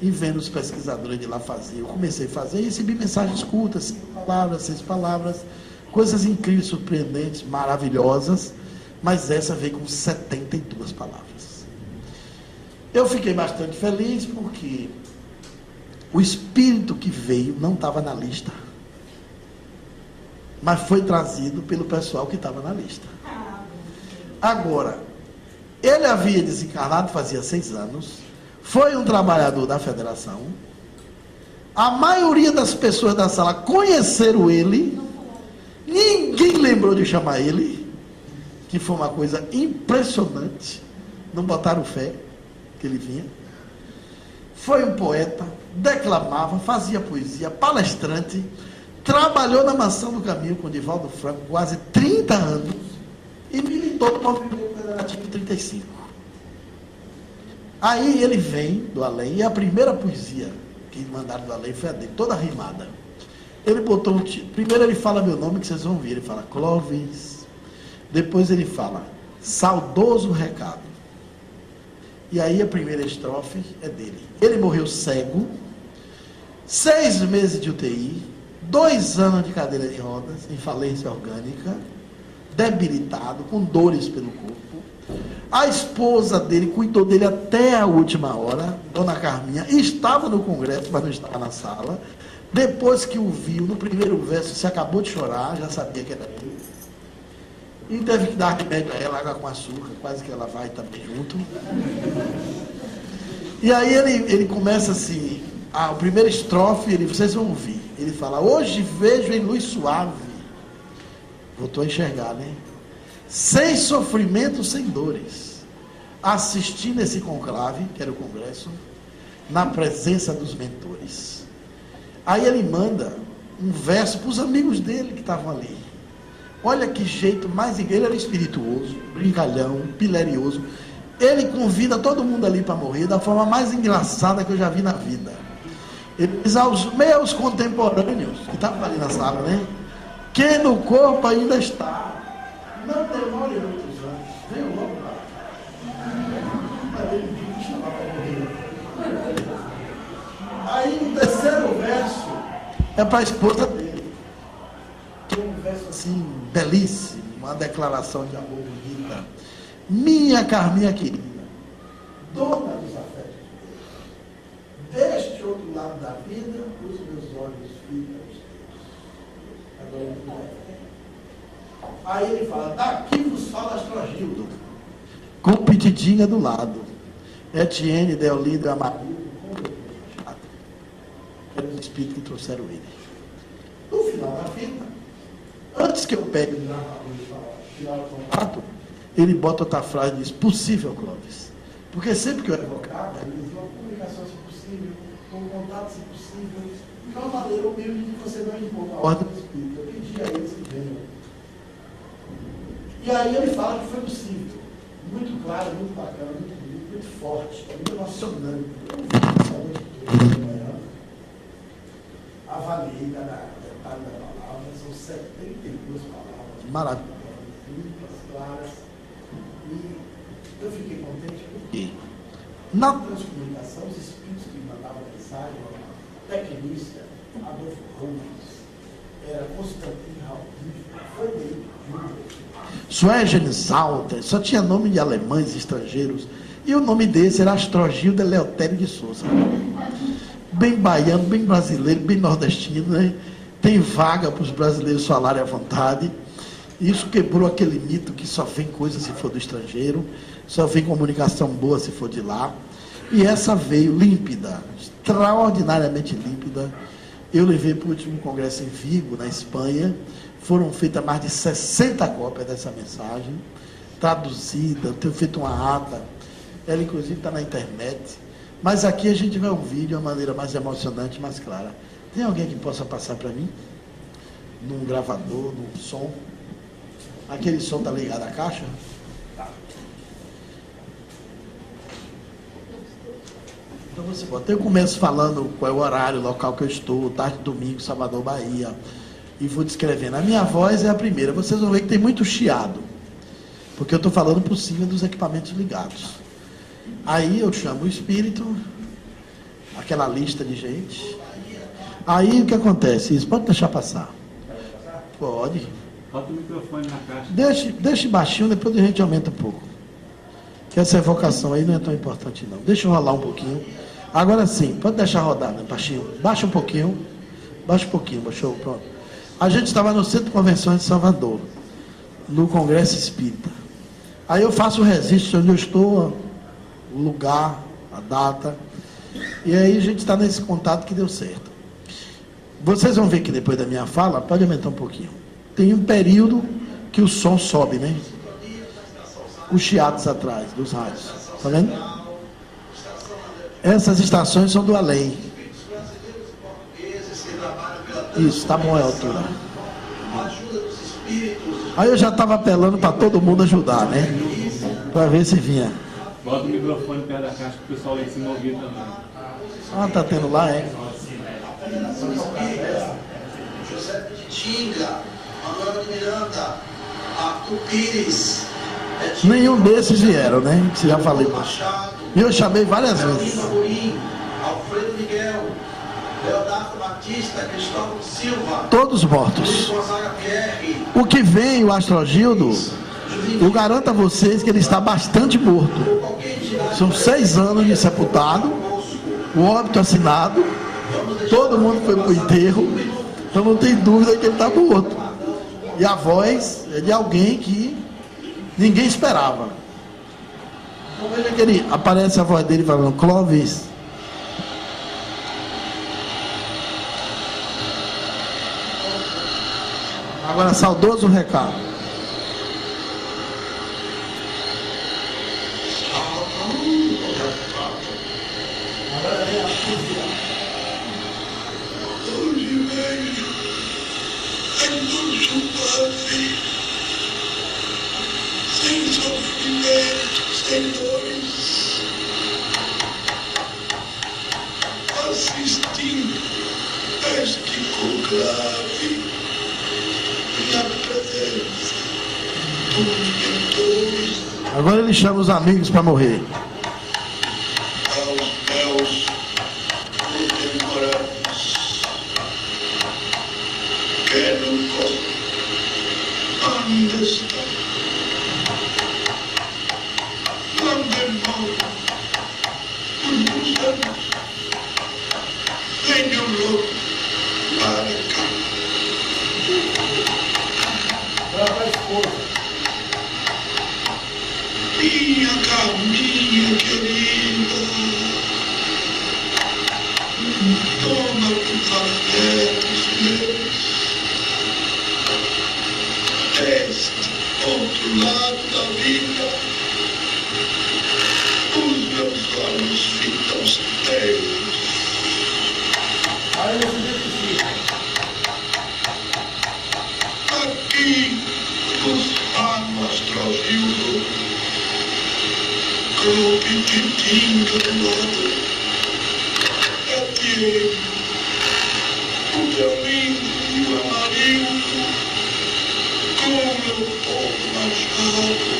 e vendo os pesquisadores de lá fazer. Eu comecei a fazer e recebi mensagens curtas, 5 palavras, 6 palavras, coisas incríveis, surpreendentes, maravilhosas, mas essa veio com 72 palavras. Eu fiquei bastante feliz porque o espírito que veio não estava na lista, mas foi trazido pelo pessoal que estava na lista. Agora, ele havia desencarnado fazia 6 anos, foi um trabalhador da federação, a maioria das pessoas da sala conheceram ele, ninguém lembrou de chamar ele, que foi uma coisa impressionante, não botaram fé que ele vinha. Foi um poeta, declamava, fazia poesia, palestrante, trabalhou na Mansão do Caminho com Divaldo Franco quase 30 anos e militou no movimento federativo 35. Aí ele vem do além, e a primeira poesia que mandaram do além foi a dele, toda rimada. Ele botou um título. Primeiro ele fala meu nome, que vocês vão ver. Ele fala Clóvis. Depois ele fala saudoso recado. E aí a primeira estrofe é dele. Ele morreu cego, 6 meses de UTI, 2 anos de cadeira de rodas, em falência orgânica, debilitado, com dores pelo corpo. A esposa dele cuidou dele até a última hora, Dona Carminha, estava no congresso, mas não estava na sala. Depois que o viu, no primeiro verso, se acabou de chorar, já sabia que era ele. E teve que dar remédio a ela, água com açúcar, quase que ela vai também junto. E aí ele começa assim, a primeira estrofe, vocês vão ouvir. Ele fala, hoje vejo em luz suave. Voltou a enxergar, né? Sem sofrimento, sem dores. Assistindo esse conclave, que era o congresso, na presença dos mentores. Aí ele manda um verso para os amigos dele que estavam ali. Olha que jeito mais... Ele era espirituoso, brincalhão, pilerioso. Ele convida todo mundo ali para morrer da forma mais engraçada que eu já vi na vida. Ele diz aos meus contemporâneos, que estavam ali na sala, né? Que no corpo ainda está. Não demore muitos anos. Venham logo lá. Aí no terceiro verso é para a esposa dele. Que é um verso assim, belíssimo, uma declaração de amor bonita. Minha Carminha querida, dona dos afetos, deste outro lado da vida, os meus olhos ficam os teus. Agora ele vai. Aí ele fala, daqui vos fala Astrogildo, com Pitidinha do lado, Etienne, Deolido e Amarildo, eram os espíritos que trouxeram ele. No final da fita, antes que eu pegue o gravador e tirar o contato, ele bota outra frase e diz, possível, Clóvis. Porque sempre que eu evocava, ele dizia, uma comunicação se possível, um contato se possível, de uma maneira humilde de você não impor a ordem do espírito. Eu pedi a eles que venham. E aí ele fala que foi possível. Muito claro, muito bacana, muito bonito, muito forte, muito emocionante. Avaliei cada detalhe da palavra, são 72 palavras maravilhosas, limpas, claras. E eu fiquei contente porque na transcomunicação, os espíritos que mandavam mensagem, Tecnícia, Adolfo Ramos, era Constantino Raul, foi dele. Suégenes Alta, só tinha nome de alemães estrangeiros, e o nome desse era Astrogildo Eleutério de Souza. Bem baiano, bem brasileiro, bem nordestino, né? Tem vaga para os brasileiros falarem à vontade. Isso quebrou aquele mito que só vem coisa se for do estrangeiro, só vem comunicação boa se for de lá. E essa veio límpida, extraordinariamente límpida. Eu levei para o último congresso em Vigo, na Espanha. Foram feitas mais de 60 cópias dessa mensagem, traduzida, eu tenho feito uma ata, ela inclusive está na internet, mas aqui a gente vai ouvir de uma maneira mais emocionante, mais clara. Tem alguém que possa passar para mim? Num gravador, num som? Aquele som está ligado à caixa? Tá. Então você bota. Eu começo falando qual é o horário, o local que eu estou, tarde de domingo, Salvador, Bahia. E vou descrevendo. A minha voz é a primeira. Vocês vão ver que tem muito chiado. Porque eu estou falando por cima dos equipamentos ligados. Aí eu chamo o espírito, aquela lista de gente. Aí o que acontece? Isso pode deixar passar. Pode. Bota o microfone na caixa. Deixe baixinho, depois a gente aumenta um pouco. Que essa evocação aí não é tão importante não. Deixa eu rolar um pouquinho. Agora sim, pode deixar rodar, né, baixinho. Baixa um pouquinho. Baixa um pouquinho, baixou, pronto. A gente estava no Centro de Convenções de Salvador, no Congresso Espírita. Aí eu faço o registro onde eu estou, o lugar, a data. E aí a gente está nesse contato que deu certo. Vocês vão ver que depois da minha fala, pode aumentar um pouquinho. Tem um período que o som sobe, né? Os chiados atrás dos rádios. Está vendo? Essas estações são do além. Isso, está bom a altura. Aí eu já estava apelando para todo mundo ajudar, né? Para ver se vinha. Bota o microfone perto da caixa que o pessoal lá em cima ouvir também. Ah, tá tendo lá, é? José Tinga, Manuel de Miranda, Arthur Pires. Nenhum desses vieram, né? Que já falei. Machado, E eu chamei várias vezes. Carolina Amorim, Alfredo Miguel, Leonardo Batista, Cristóvão Silva, Todos Luiz mortos. Gonzaga Pierre, O que vem, o Astrogildo, eu garanto a vocês que ele está bastante morto. São 6 anos de sepultado, o óbito assinado, todo mundo foi para o enterro, então não tem dúvida que ele está morto. E a voz é de alguém que ninguém esperava. Então veja que ele aparece a voz dele falando: Clóvis. Agora, saudoso recado. sem sofrimento, sem dores, assistindo este conclave na presença dos mentores Agora ele chama os amigos para morrer. aos meus contemporâneos. Quero ainda está. Não demore por muitos anos. Venham logo para cá. Minha Carminha querida, toma os afetos meus. Deste outro lado da vida, os meus olhos fitam os teus. Aqui, no Astrogildo, clube de tinga do lado, é Diego, o Delmino e o Amarildo, com meu povo Machado.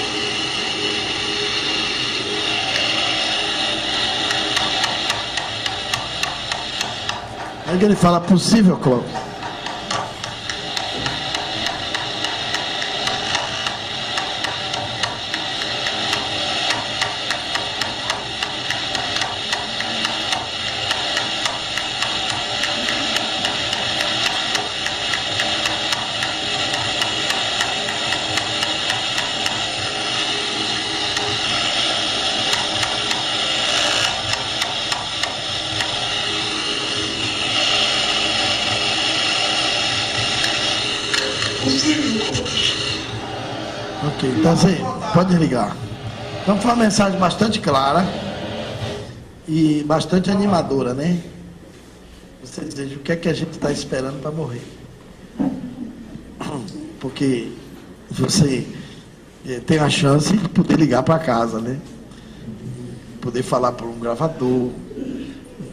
Aí que ele fala: possível, Clóvis. Ok, então assim, pode ligar. Então foi uma mensagem bastante clara e bastante animadora, né? Você dizer o que é que a gente está esperando para morrer. Porque você tem a chance de poder ligar para casa, né? Poder falar por um gravador,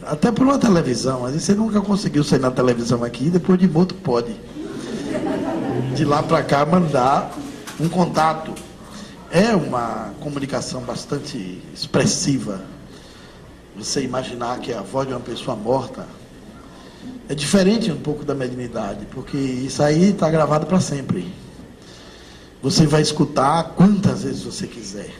até por uma televisão. Às vezes você nunca conseguiu sair na televisão aqui, depois de morto pode. De lá para cá mandar um contato. É uma comunicação bastante expressiva. Você imaginar que a voz de uma pessoa morta é diferente um pouco da mediunidade, porque isso aí está gravado para sempre. Você vai escutar quantas vezes você quiser.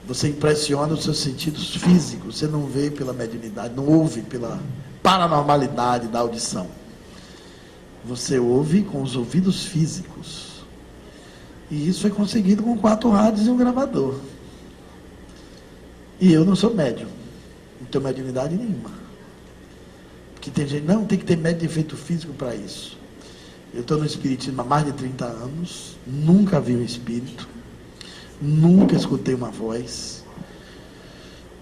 Você impressiona os seus sentidos físicos. Você não vê pela mediunidade, não ouve pela paranormalidade da audição. Você ouve com os ouvidos físicos. E isso foi conseguido com 4 rádios e um gravador. E eu não sou médium. Não tenho mediunidade nenhuma. Porque tem gente, não, tem que ter médium de efeito físico para isso. Eu estou no espiritismo há mais de 30 anos. Nunca vi um espírito. Nunca escutei uma voz.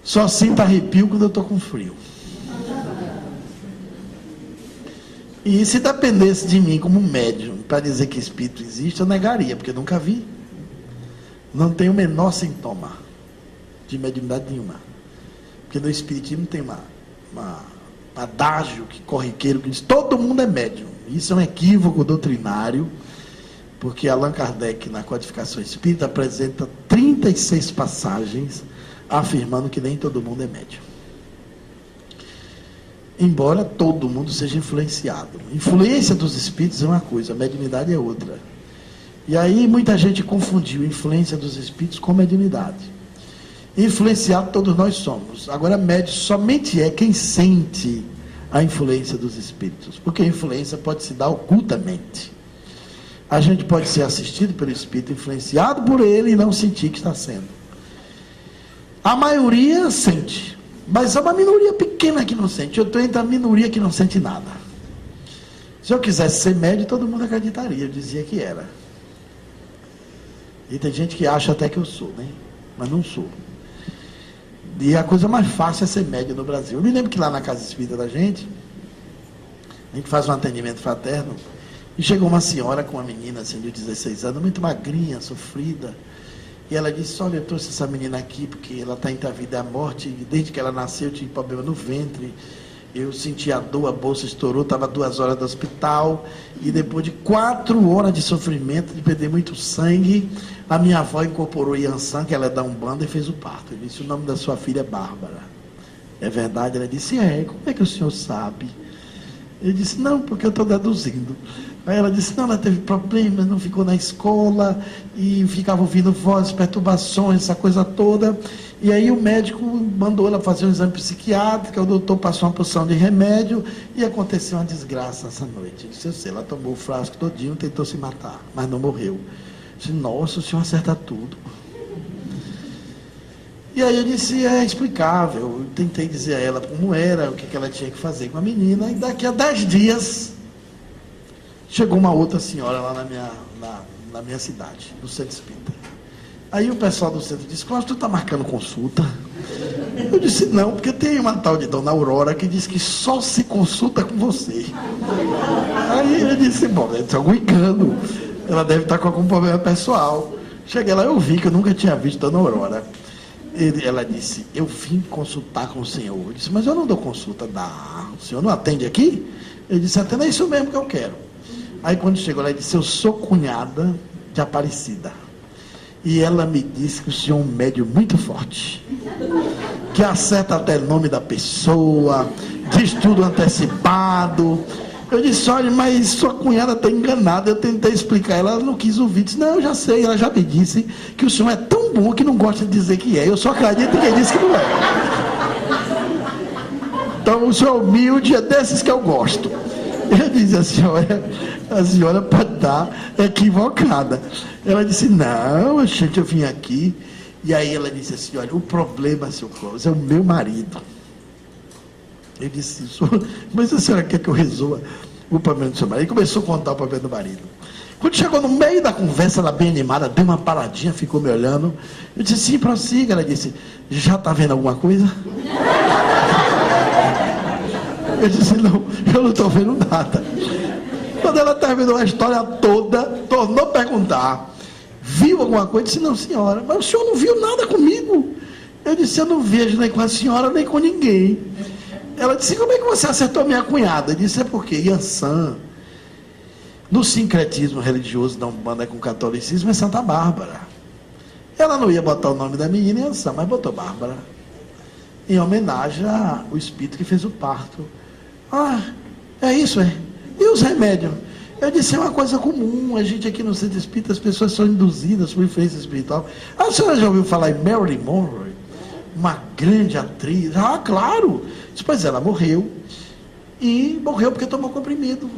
Só sinto arrepio quando eu estou com frio. E se dependesse de mim como médium para dizer que espírito existe, eu negaria, porque eu nunca vi. Não tenho o menor sintoma. de mediunidade nenhuma. Porque no Espiritismo tem um adágio que corriqueiro que diz todo mundo é médium. Isso é um equívoco doutrinário, porque Allan Kardec, na Codificação Espírita, apresenta 36 passagens afirmando que nem todo mundo é médium. Embora todo mundo seja influenciado. Influência dos espíritos é uma coisa, a mediunidade é outra. E aí muita gente confundiu influência dos espíritos com mediunidade. Influenciado todos nós somos. Agora, médium somente é quem sente a influência dos espíritos. Porque a influência pode se dar ocultamente. A gente pode ser assistido pelo espírito, influenciado por ele e não sentir que está sendo. A maioria sente. Mas é uma minoria pequena que não sente. Eu estou entre a minoria que não sente nada. Se eu quisesse ser médium, todo mundo acreditaria. Eu dizia que era. E tem gente que acha até que eu sou, né? Mas não sou. E a coisa mais fácil é ser médium no Brasil. Eu me lembro que lá na casa espírita da gente, a gente faz um atendimento fraterno, e chegou uma senhora com uma menina assim, de 16 anos, muito magrinha, sofrida. E ela disse, olha, eu trouxe essa menina aqui porque ela está entre a vida e a morte, e desde que ela nasceu eu tive problema no ventre, eu senti a dor, a bolsa estourou, estava 2 horas do hospital, e depois de 4 horas de sofrimento, de perder muito sangue, a minha avó incorporou Yansan, que ela é da Umbanda, e fez o parto. Ele disse, o nome da sua filha é Bárbara. É verdade? Ela disse, como é que o senhor sabe? Ele disse, não, porque eu estou deduzindo. Aí ela disse, não, ela teve problemas, não ficou na escola, e ficava ouvindo vozes, perturbações, essa coisa toda. E aí o médico mandou ela fazer um exame psiquiátrico, o doutor passou uma porção de remédio, e aconteceu uma desgraça essa noite. Eu disse, eu sei, ela tomou o frasco todinho, tentou se matar, mas não morreu. Eu disse, nossa, o senhor acerta tudo. E aí eu disse, é explicável. Eu tentei dizer a ela como era, o que ela tinha que fazer com a menina, e daqui a 10 dias... chegou uma outra senhora lá na minha cidade, no centro espírita. Aí o pessoal do centro disse, Cláudio, tu está marcando consulta? Eu disse, não, porque tem uma tal de Dona Aurora que diz que só se consulta com você. Aí eu disse, bom, deve ter algum engano, ela deve estar com algum problema pessoal. Cheguei lá, eu vi que eu nunca tinha visto Dona Aurora. Ela disse, eu vim consultar com o senhor. Eu disse, mas eu não dou consulta. O senhor não atende aqui? Eu disse, atenda, é isso mesmo que eu quero. Aí quando chegou lá, ele disse, eu sou cunhada de Aparecida. E ela me disse que o senhor é um médium muito forte. Que acerta até o nome da pessoa, diz tudo antecipado. Eu disse, olha, mas sua cunhada está enganada. Eu tentei explicar, ela não quis ouvir. Disse, não, eu já sei, ela já me disse que o senhor é tão bom que não gosta de dizer que é. Eu só acredito que ele disse que não é. Então o senhor humilde é desses que eu gosto. Eu disse, a senhora pode estar equivocada. Ela disse, não, gente, eu vim aqui. E aí ela disse assim, olha, o problema, seu Clóvis, é o meu marido. Eu disse, mas a senhora quer que eu resolva o problema do seu marido? E começou a contar o problema do marido. Quando chegou no meio da conversa, ela bem animada, deu uma paradinha, ficou me olhando. Eu disse, sim, prossiga. Ela disse, já está vendo alguma coisa? Eu disse, não, eu não estou vendo nada. Quando ela terminou a história toda, tornou a perguntar, viu alguma coisa? Eu disse, não, senhora, mas o senhor não viu nada comigo. Eu disse, eu não vejo nem com a senhora, nem com ninguém. Ela disse, como é que você acertou a minha cunhada? Eu disse, é porque Yansan, no sincretismo religioso da Umbanda com o catolicismo, é Santa Bárbara. Ela não ia botar o nome da menina em Yansan, mas botou Bárbara, em homenagem ao espírito que fez o parto. Ah, é isso, é. E os remédios? Eu disse, é uma coisa comum, a gente aqui no centro espírita, as pessoas são induzidas por influência espiritual. A senhora já ouviu falar em Marilyn Monroe? Uma grande atriz? Ah, claro! Depois ela morreu, e morreu porque tomou comprimido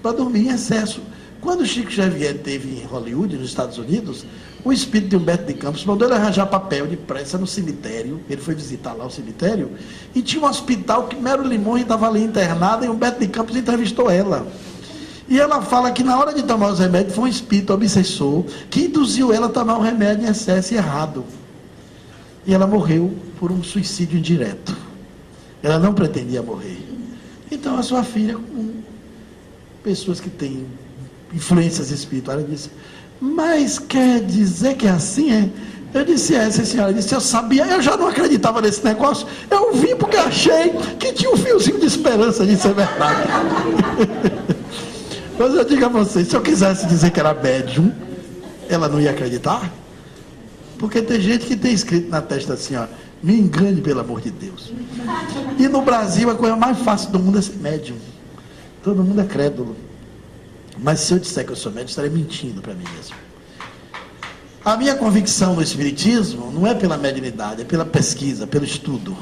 para dormir em excesso. Quando o Chico Xavier esteve em Hollywood, nos Estados Unidos, o espírito de Humberto de Campos mandou ele arranjar papel depressa no cemitério. Ele foi visitar lá o cemitério e tinha um hospital que Marilyn Monroe estava ali internada e Humberto de Campos entrevistou ela. E ela fala que na hora de tomar os remédios foi um espírito obsessor que induziu ela a tomar um remédio em excesso e errado. E ela morreu por um suicídio indireto. Ela não pretendia morrer. Então a sua filha, com pessoas que têm influências espirituais, ela disse, mas quer dizer que é assim, é? Eu disse, essa senhora disse, eu sabia, eu já não acreditava nesse negócio, eu vim porque achei que tinha um fiozinho de esperança de ser verdade. Mas eu digo a vocês, se eu quisesse dizer que era médium, ela não ia acreditar? Porque tem gente que tem escrito na testa assim, ó, me engane pelo amor de Deus. E no Brasil a coisa mais fácil do mundo é ser médium. Todo mundo é crédulo. Mas se eu disser que eu sou médium, estarei mentindo para mim mesmo. A minha convicção no Espiritismo não é pela mediunidade, é pela pesquisa, pelo estudo.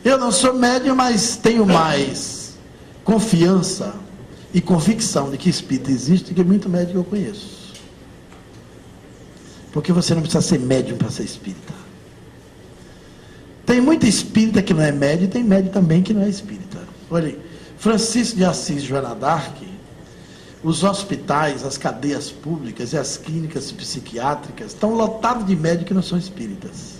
Eu não sou médium, mas tenho mais confiança e convicção de que espírito existe do que muito médium que eu conheço. Porque você não precisa ser médium para ser espírita. Tem muita espírita que não é médium e tem médium também que não é espírita. Olha aí, Francisco de Assis e Joana d'Arc, os hospitais, as cadeias públicas e as clínicas psiquiátricas estão lotados de médicos que não são espíritas.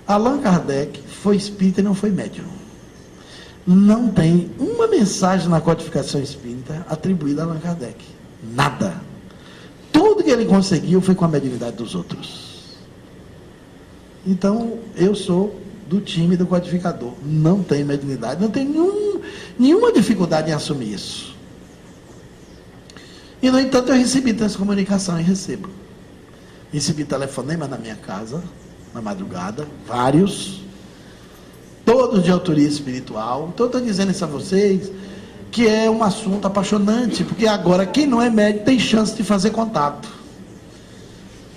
Allan Kardec foi espírita e não foi médium. Não tem uma mensagem na codificação espírita atribuída a Allan Kardec. Nada. Tudo que ele conseguiu foi com a mediunidade dos outros. Então, eu sou do time do codificador. Não tem mediunidade, não tem nenhuma dificuldade em assumir isso. E, no entanto, eu recebi transcomunicação e recebo. Recebi telefonemas na minha casa, na madrugada, vários, todos de autoria espiritual. Então, eu estou dizendo isso a vocês, que é um assunto apaixonante, porque agora, quem não é médico tem chance de fazer contato.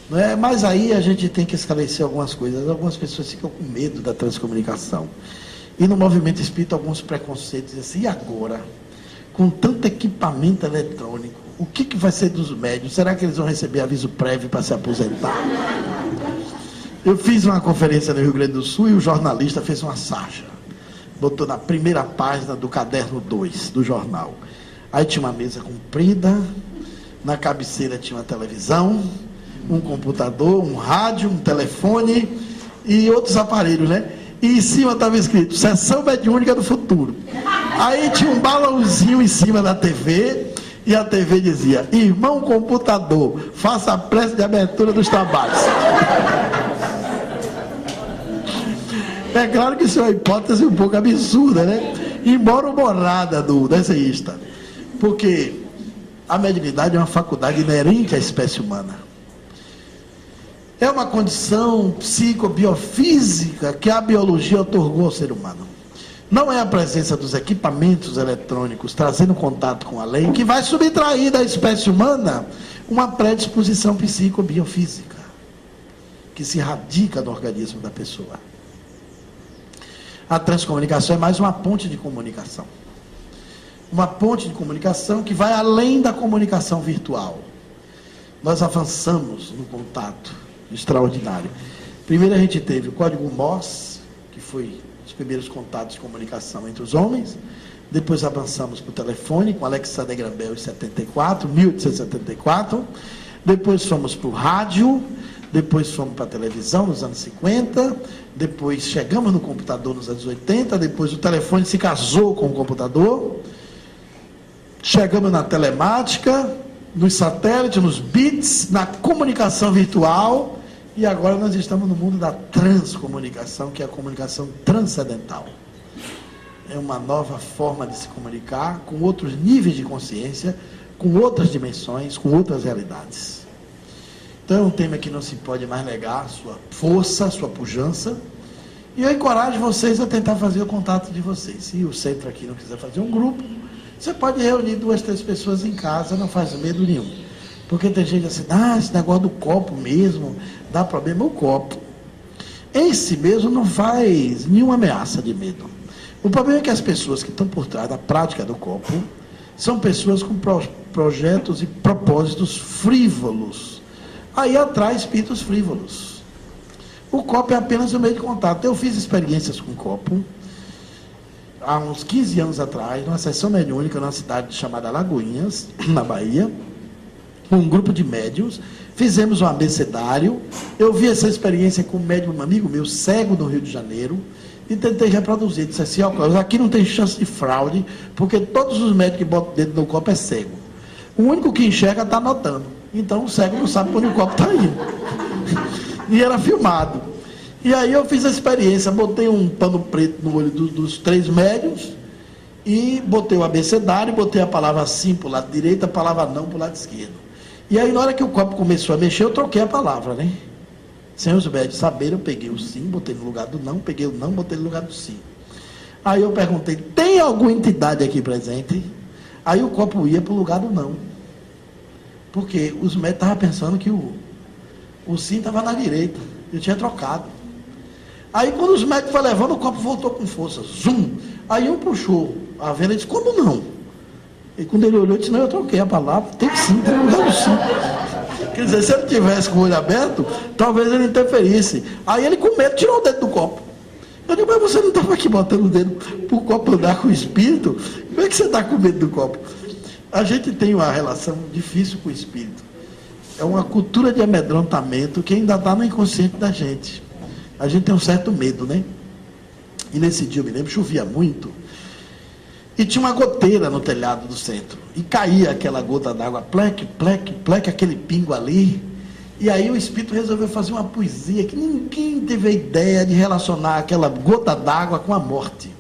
Não é? Mas aí a gente tem que esclarecer algumas coisas. Algumas pessoas ficam com medo da transcomunicação. E no movimento espírita, alguns preconceitos, assim, e agora? Com tanto equipamento eletrônico, o que vai ser dos médios? Será que eles vão receber aviso prévio para se aposentar? Eu fiz uma conferência no Rio Grande do Sul e o jornalista fez uma sarja. Botou na primeira página do caderno 2 do jornal. Aí tinha uma mesa comprida, na cabeceira tinha uma televisão, um computador, um rádio, um telefone e outros aparelhos, né? E em cima estava escrito, Sessão Mediúnica do Futuro. Aí tinha um balãozinho em cima da TV, e a TV dizia, irmão computador, faça a prece de abertura dos trabalhos. É claro que isso é uma hipótese um pouco absurda, né? Embora humorada do desenhista. Porque a mediunidade é uma faculdade inerente à espécie humana. É uma condição psicobiofísica que a biologia otorgou ao ser humano. Não é a presença dos equipamentos eletrônicos trazendo contato com a lei que vai subtrair da espécie humana uma predisposição psicobiofísica que se radica no organismo da pessoa. A transcomunicação é mais uma ponte de comunicação. Uma ponte de comunicação que vai além da comunicação virtual. Nós avançamos no contato extraordinário. Primeiro a gente teve o código Morse, que foi os primeiros contatos de comunicação entre os homens. Depois avançamos para o telefone com Alexander Graham Bell em 1874. Depois fomos para o rádio. Depois fomos para a televisão nos anos 50. Depois chegamos no computador nos anos 80. Depois o telefone se casou com o computador. Chegamos na telemática, nos satélites, nos bits, na comunicação virtual. E agora nós estamos no mundo da transcomunicação, que é a comunicação transcendental. É uma nova forma de se comunicar com outros níveis de consciência, com outras dimensões, com outras realidades. Então é um tema que não se pode mais negar sua força, sua pujança. E eu encorajo vocês a tentar fazer o contato de vocês. Se o centro aqui não quiser fazer um grupo, você pode reunir 2, 3 pessoas em casa, não faz medo nenhum. Porque tem gente assim, esse negócio do copo mesmo, dá problema. O copo, em si mesmo, não faz nenhuma ameaça de medo. O problema é que as pessoas que estão por trás da prática do copo são pessoas com projetos e propósitos frívolos. Aí atrai espíritos frívolos. O copo é apenas um meio de contato. Eu fiz experiências com copo há uns 15 anos atrás, numa sessão mediúnica numa cidade chamada Lagoinhas, na Bahia, com um grupo de médiuns. Fizemos um abecedário. Eu vi essa experiência com um médium, um amigo meu, cego do Rio de Janeiro, e tentei reproduzir. Disse assim, aqui não tem chance de fraude, porque todos os médicos que botam o dedo no copo é cego. O único que enxerga está anotando. Então o cego não sabe onde o copo está indo. E era filmado. E aí eu fiz a experiência, botei um pano preto no olho dos 3 médiuns e botei o abecedário, botei a palavra sim para o lado direito, a palavra não para o lado esquerdo. E aí na hora que o copo começou a mexer, eu troquei a palavra, né? Sem os médios saberem, eu peguei o sim, botei no lugar do não, peguei o não, botei no lugar do sim. Aí eu perguntei, tem alguma entidade aqui presente? Aí o copo ia para o lugar do não. Porque os médicos estavam pensando que o sim estava na direita. Eu tinha trocado. Aí quando os médicos foram levando, o copo voltou com força. Zum! Aí um puxou a venda e disse, como não? E quando ele olhou, eu disse, não, eu troquei a palavra. Tem sim, tem lugar do sim. Quer dizer, se ele tivesse com o olho aberto, talvez ele interferisse. Aí ele com medo tirou o dedo do copo. Eu digo, mas você não estava aqui botando o dedo para o copo andar com o espírito? Como é que você está com medo do copo? A gente tem uma relação difícil com o espírito. É uma cultura de amedrontamento que ainda está no inconsciente da gente. A gente tem um certo medo, né? E nesse dia, eu me lembro, chovia muito. E tinha uma goteira no telhado do centro. E caía aquela gota d'água, pleque, pleque, pleque, aquele pingo ali. E aí o espírito resolveu fazer uma poesia que ninguém teve a ideia de relacionar aquela gota d'água com a morte.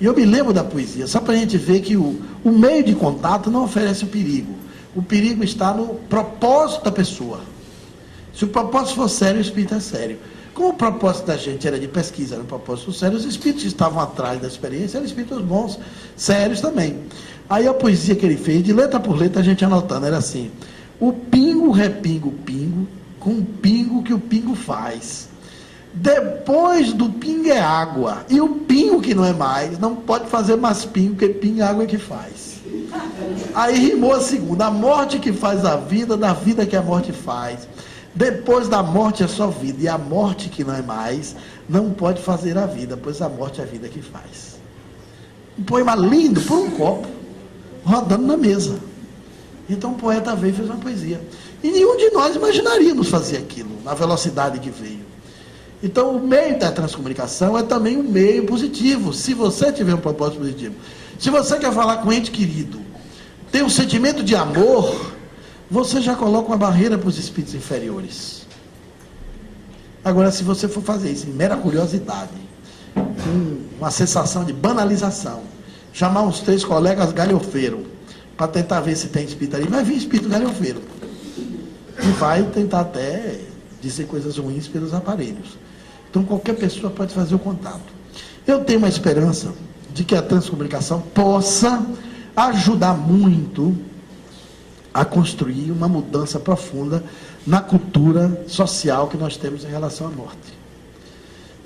E eu me lembro da poesia, só para a gente ver que o meio de contato não oferece o perigo. O perigo está no propósito da pessoa. Se o propósito for sério, o espírito é sério. Como o propósito da gente era de pesquisa, era um propósito sério, os espíritos que estavam atrás da experiência eram espíritos bons, sérios também. Aí a poesia que ele fez, de letra por letra, a gente anotando, era assim: o pingo repinga o pingo, com o pingo que o pingo faz. Depois do pingo é água, e o pingo que não é mais, não pode fazer mais pingo, porque pingo é água que faz. Aí rimou a segunda: a morte que faz a vida, da vida que a morte faz. Depois da morte é só vida, e a morte que não é mais, não pode fazer a vida, pois a morte é a vida que faz. Um poema lindo, por um copo, rodando na mesa. Então o poeta veio e fez uma poesia. E nenhum de nós imaginaríamos fazer aquilo, na velocidade que veio. Então o meio da transcomunicação é também um meio positivo, se você tiver um propósito positivo. Se você quer falar com um ente querido, tem um sentimento de amor, você já coloca uma barreira para os espíritos inferiores. Agora, se você for fazer isso em mera curiosidade, com uma sensação de banalização, chamar uns 3 colegas galhofeiros, para tentar ver se tem espírito ali, vai vir espírito galhofeiro. E vai tentar até dizer coisas ruins pelos aparelhos. Então, qualquer pessoa pode fazer o contato. Eu tenho uma esperança de que a transcomunicação possa ajudar muito a construir uma mudança profunda na cultura social que nós temos em relação à morte.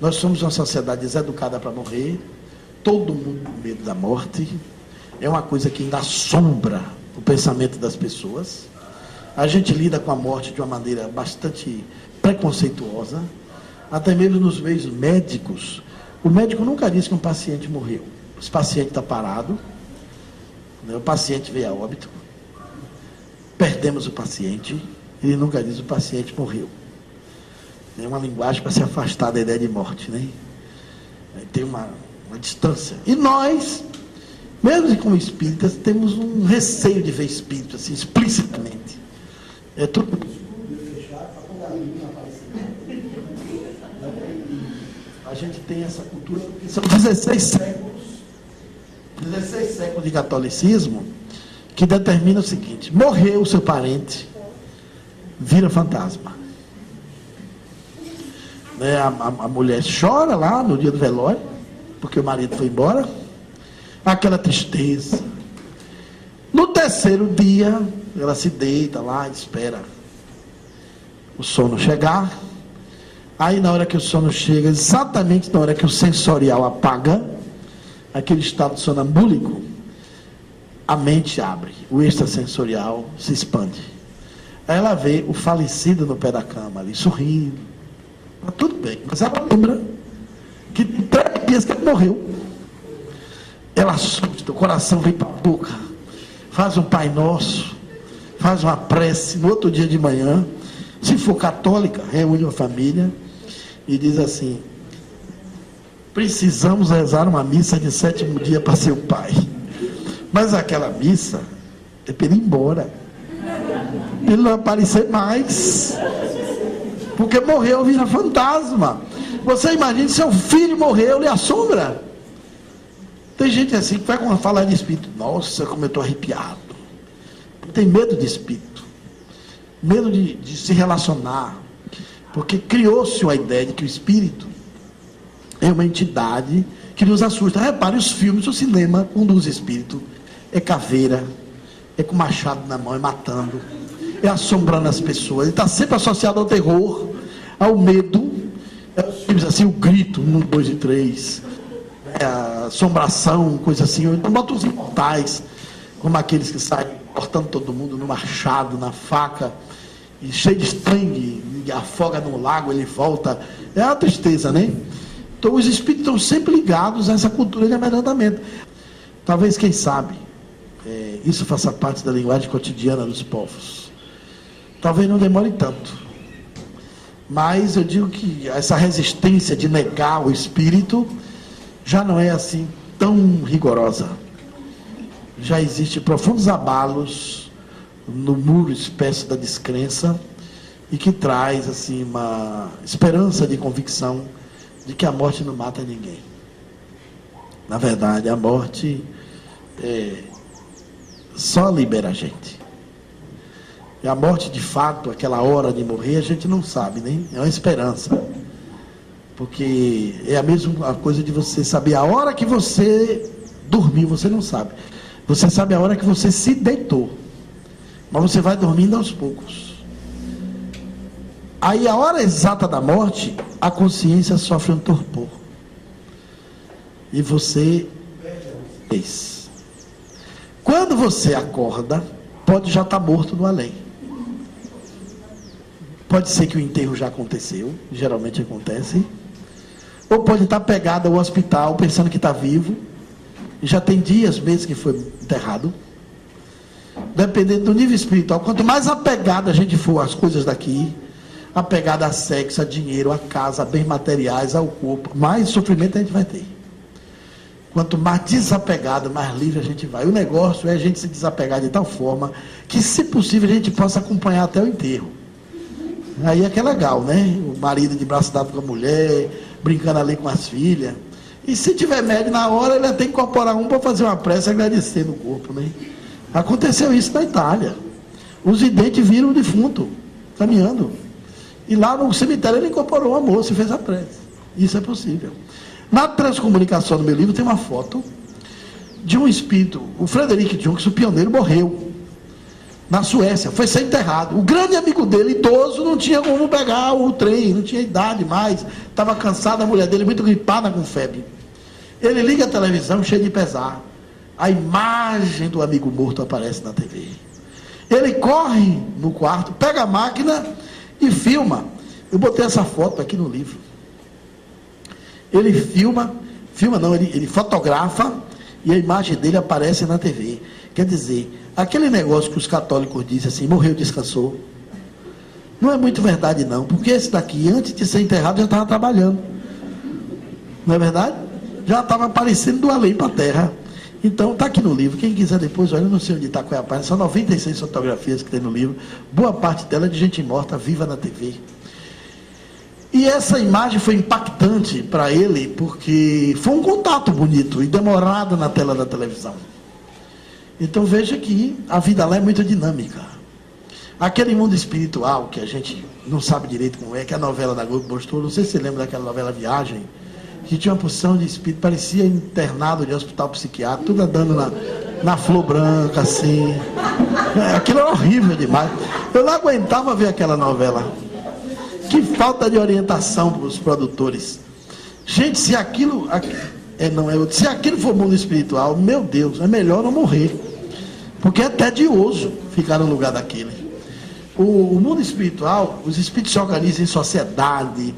Nós somos uma sociedade deseducada para morrer, todo mundo com medo da morte, é uma coisa que ainda assombra o pensamento das pessoas. A gente lida com a morte de uma maneira bastante preconceituosa, até mesmo nos meios médicos. O médico nunca diz que um paciente morreu. Esse paciente está parado, né? O paciente veio a óbito, perdemos o paciente, ele nunca diz o paciente morreu. É uma linguagem para se afastar da ideia de morte, né? Tem uma distância. E nós, mesmo como espíritas, temos um receio de ver espírito assim, explicitamente. É tudo. A gente tem essa cultura, são 16 séculos de catolicismo, que determina o seguinte: morreu o seu parente, vira fantasma. Né? A mulher chora lá no dia do velório, porque o marido foi embora, aquela tristeza. No terceiro dia, ela se deita lá, espera o sono chegar. Aí na hora que o sono chega, exatamente na hora que o sensorial apaga, aquele estado sonambúlico, a mente abre, o extrasensorial se expande. Aí ela vê o falecido no pé da cama ali, sorrindo. Tá tudo bem, mas ela lembra que tem 3 dias que ele morreu. Ela assusta, o coração vem para a boca, faz um Pai Nosso, faz uma prece. No outro dia de manhã, se for católica, reúne a família e diz assim: precisamos rezar uma missa de 7º dia para seu pai. Mas aquela missa é para ele ir embora. Ele não vai aparecer mais. Porque morreu, vira fantasma. Você imagina, seu filho morreu, lhe assombra. Tem gente assim que vai falar de espírito. Nossa, como eu estou arrepiado. Tem medo de espírito. Medo de se relacionar. Porque criou-se a ideia de que o espírito é uma entidade que nos assusta. Repare, os filmes, o cinema conduz espírito. É caveira, é com machado na mão, é matando, é assombrando as pessoas. Ele está sempre associado ao terror, ao medo. É os filmes assim, o grito, 1, 2 e 3. É a assombração, coisa assim. Então bota os imortais, como aqueles que saem cortando todo mundo no machado, na faca, e cheio de sangue, afoga no lago, ele volta. É uma tristeza, né? Então os espíritos estão sempre ligados a essa cultura de amedrontamento. Talvez, quem sabe, isso faça parte da linguagem cotidiana dos povos. Talvez não demore tanto. Mas eu digo que essa resistência de negar o espírito já não é assim tão rigorosa. Já existem profundos abalos no muro espécie da descrença e que traz assim uma esperança de convicção de que a morte não mata ninguém. Na verdade, a morte só libera a gente. E a morte, de fato, aquela hora de morrer, a gente não sabe, né? É uma esperança. Porque é a mesma coisa de você saber a hora que você dormiu, você não sabe. Você sabe a hora que você se deitou. Mas você vai dormindo aos poucos. Aí, a hora exata da morte, a consciência sofre um torpor. E você fez. Quando você acorda, pode já estar morto no além. Pode ser que o enterro já aconteceu, geralmente acontece. Ou pode estar pegado ao hospital, pensando que está vivo. E já tem dias, meses que foi enterrado. Dependendo do nível espiritual, quanto mais apegado a gente for às coisas daqui, apegado a sexo, a dinheiro, a casa, a bens materiais, ao corpo, mais sofrimento a gente vai ter. Quanto mais desapegado, mais livre a gente vai. O negócio é a gente se desapegar de tal forma que, se possível, a gente possa acompanhar até o enterro. Aí é que é legal, né? O marido de braço dado com a mulher, brincando ali com as filhas. E se tiver médio na hora, ele tem que incorporar um para fazer uma prece e agradecer no corpo, né? Aconteceu isso na Itália. Os videntes viram o defunto caminhando. E lá no cemitério ele incorporou uma moça e fez a prece. Isso é possível. Na transcomunicação do meu livro tem uma foto de um espírito. O Frederick Junks, o pioneiro, morreu na Suécia, foi ser enterrado. O grande amigo dele, idoso, não tinha como pegar o trem, não tinha idade mais, estava cansado, a mulher dele muito gripada com febre. Ele liga a televisão cheio de pesar. A imagem do amigo morto aparece na TV. Ele corre no quarto, pega a máquina e filma. Eu botei essa foto aqui no livro. Ele ele fotografa e a imagem dele aparece na TV. Quer dizer, aquele negócio que os católicos dizem assim, morreu, descansou, não é muito verdade não, porque esse daqui, antes de ser enterrado, já estava trabalhando. Não é verdade? Já estava aparecendo do além para a terra. Então, está aqui no livro. Quem quiser depois, olha, eu não sei onde está, qual é a página. São 96 fotografias que tem no livro. Boa parte dela é de gente morta, viva na TV. E essa imagem foi impactante para ele, porque foi um contato bonito e demorado na tela da televisão. Então, veja que a vida lá é muito dinâmica. Aquele mundo espiritual, que a gente não sabe direito como é, que a novela da Globo mostrou, não sei se você lembra daquela novela Viagem, que tinha uma porção de espírito, parecia internado de hospital psiquiátrico, tudo andando na flor branca, assim. Aquilo era horrível demais. Eu não aguentava ver aquela novela. Que falta de orientação para os produtores. Gente, se aquilo... se aquilo for mundo espiritual, meu Deus, é melhor não morrer. Porque é tedioso ficar no lugar daquele. O mundo espiritual, os espíritos se organizam em sociedade,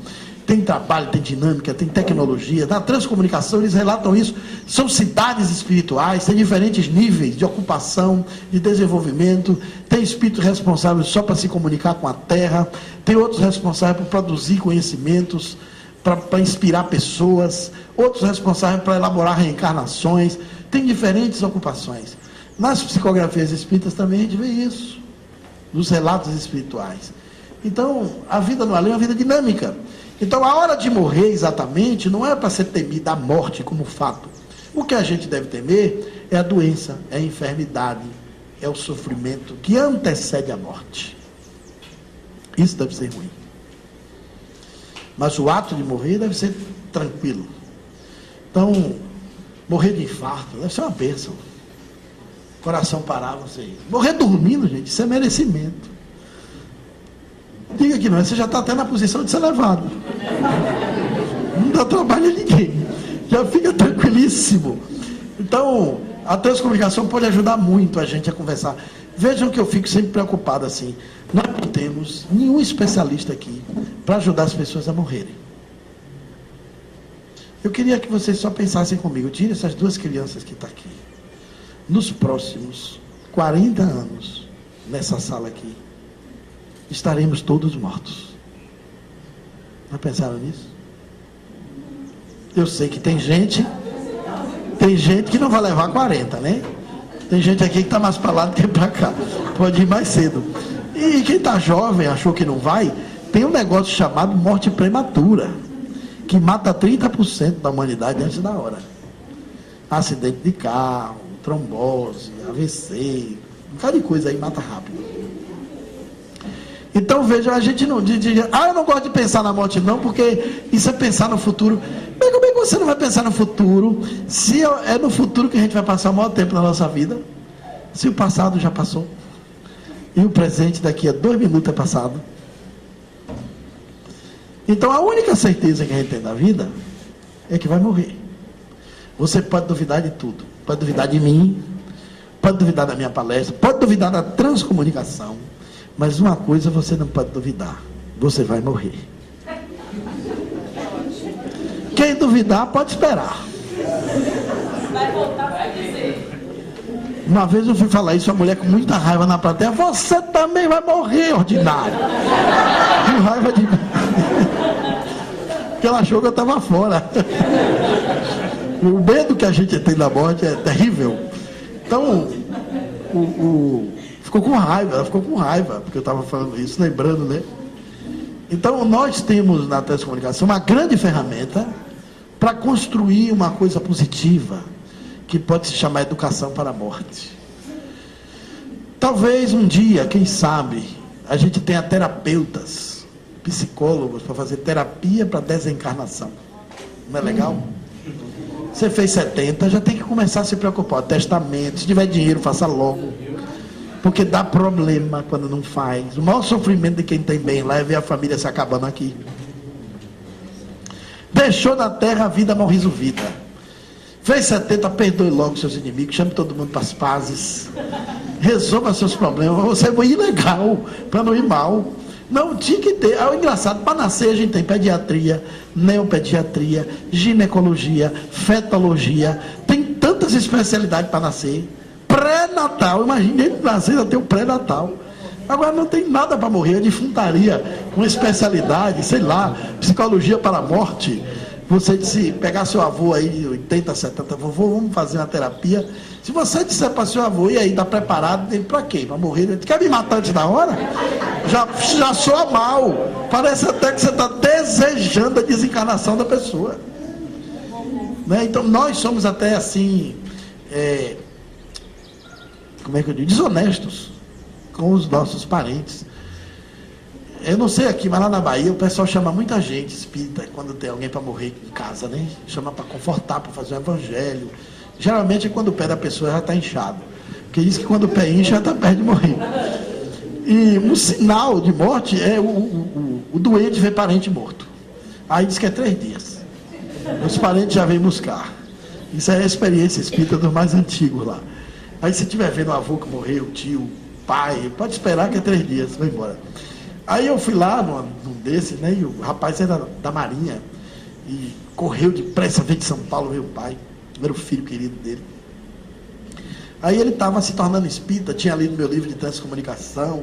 tem trabalho, tem dinâmica, tem tecnologia. Na transcomunicação eles relatam isso. São cidades espirituais, tem diferentes níveis de ocupação, de desenvolvimento. Tem espíritos responsáveis só para se comunicar com a Terra. Tem outros responsáveis por produzir conhecimentos, para inspirar pessoas. Outros responsáveis para elaborar reencarnações. Tem diferentes ocupações. Nas psicografias espíritas também a gente vê isso. nos relatos espirituais. Então, a vida no além é uma vida dinâmica. Então, a hora de morrer, exatamente, não é para ser temida a morte como fato. O que a gente deve temer é a doença, é a enfermidade, é o sofrimento que antecede a morte. Isso deve ser ruim. Mas o ato de morrer deve ser tranquilo. Então, morrer de infarto deve ser uma bênção. Coração parar, você ir. Morrer dormindo, gente, isso é merecimento. Diga que não, você já está até na posição de ser levado. Não dá trabalho a ninguém. Já fica tranquilíssimo. Então, a transcomunicação pode ajudar muito a gente a conversar. Vejam que eu fico sempre preocupado assim. Nós não temos nenhum especialista aqui para ajudar as pessoas a morrerem. Eu queria que vocês só pensassem comigo. Tire essas duas crianças que estão aqui. Nos próximos 40 anos, nessa sala aqui, estaremos todos mortos. Já pensaram nisso? Eu sei que tem gente que não vai levar 40, né? Tem gente aqui que está mais para lá do que para cá. Pode ir mais cedo. E quem está jovem, achou que não vai, tem um negócio chamado morte prematura, que mata 30% da humanidade antes da hora. Acidente de carro, trombose, AVC, um bocado de coisa aí mata rápido. Então veja, a gente não diz, eu não gosto de pensar na morte não, porque isso é pensar no futuro. Mas como é que você não vai pensar no futuro, se é no futuro que a gente vai passar o maior tempo da nossa vida, se o passado já passou, e o presente daqui a 2 minutos é passado. Então a única certeza que a gente tem da vida é que vai morrer. Você pode duvidar de tudo, pode duvidar de mim, pode duvidar da minha palestra, pode duvidar da transcomunicação, mas uma coisa você não pode duvidar: você vai morrer. Quem duvidar pode esperar. Vai voltar para dizer. Uma vez eu fui falar isso, a mulher com muita raiva na plateia: você também vai morrer, ordinário. Com raiva de mim. Porque ela achou que eu estava fora. O medo que a gente tem da morte é terrível. Então, ficou com raiva, ela ficou com raiva, porque eu estava falando isso, lembrando, né? Então, nós temos na transcomunicação uma grande ferramenta para construir uma coisa positiva, que pode se chamar educação para a morte. Talvez um dia, quem sabe, a gente tenha terapeutas, psicólogos, para fazer terapia para desencarnação. Não é legal? Você fez 70, já tem que começar a se preocupar. Testamento, se tiver dinheiro, faça logo. Porque dá problema quando não faz. O maior sofrimento de quem tem bem lá é ver a família se acabando aqui. Deixou na terra a vida mal resolvida. Fez 70, perdoe logo seus inimigos, chame todo mundo para as pazes. Resolva seus problemas. Você é ilegal para não ir mal. Não, tinha que ter. É o engraçado, para nascer a gente tem pediatria, neopediatria, ginecologia, fetologia. Tem tantas especialidades para nascer. Pré-natal, imagina ele nascer, já tem o pré-natal. Agora não tem nada para morrer, é defuntaria, com especialidade, sei lá, psicologia para a morte. Você disse, pegar seu avô aí de 80, 70, vovô, vamos fazer uma terapia. Se você disser para seu avô, e aí, está preparado, para quê? Para morrer? Ele quer me matar antes da hora? Já soa mal. Parece até que você está desejando a desencarnação da pessoa. Né? Então, nós somos até assim, como é que eu digo? Desonestos com os nossos parentes. Eu não sei aqui, mas lá na Bahia o pessoal chama muita gente espírita quando tem alguém para morrer em casa, né? Chama para confortar, para fazer um evangelho. Geralmente é quando o pé da pessoa já está inchado. Porque diz que quando o pé incha já está perto de morrer. E um sinal de morte é o doente ver parente morto. Aí diz que é 3 dias. Os parentes já vêm buscar. Isso é a experiência espírita dos mais antigos lá. Aí se estiver vendo o avô que morreu, o tio, o pai, pode esperar que é 3 dias, vai embora. Aí eu fui lá num desses, né? E o rapaz era da Marinha. E correu depressa, veio de São Paulo, meu pai. Era o filho querido dele. Aí ele estava se tornando espírita, tinha lido meu livro de transcomunicação,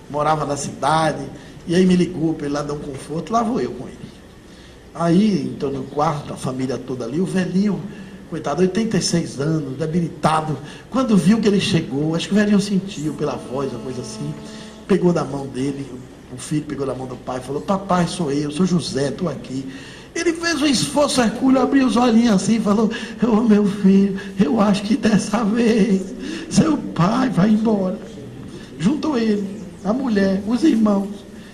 morava na cidade. E aí me ligou para ele lá dar um conforto, lá vou eu com ele. Aí, então no quarto, a família toda ali, o velhinho, coitado, 86 anos, debilitado. Quando viu que ele chegou, acho que o velhinho sentiu pela voz, uma coisa assim. pegou na mão dele, o filho pegou na mão do pai, falou: papai, sou eu, sou José, estou aqui. Ele fez um esforço hercúleo, abriu os olhinhos assim e falou: ô meu filho, eu acho que dessa vez seu pai vai embora. Juntou ele, a mulher, os irmãos.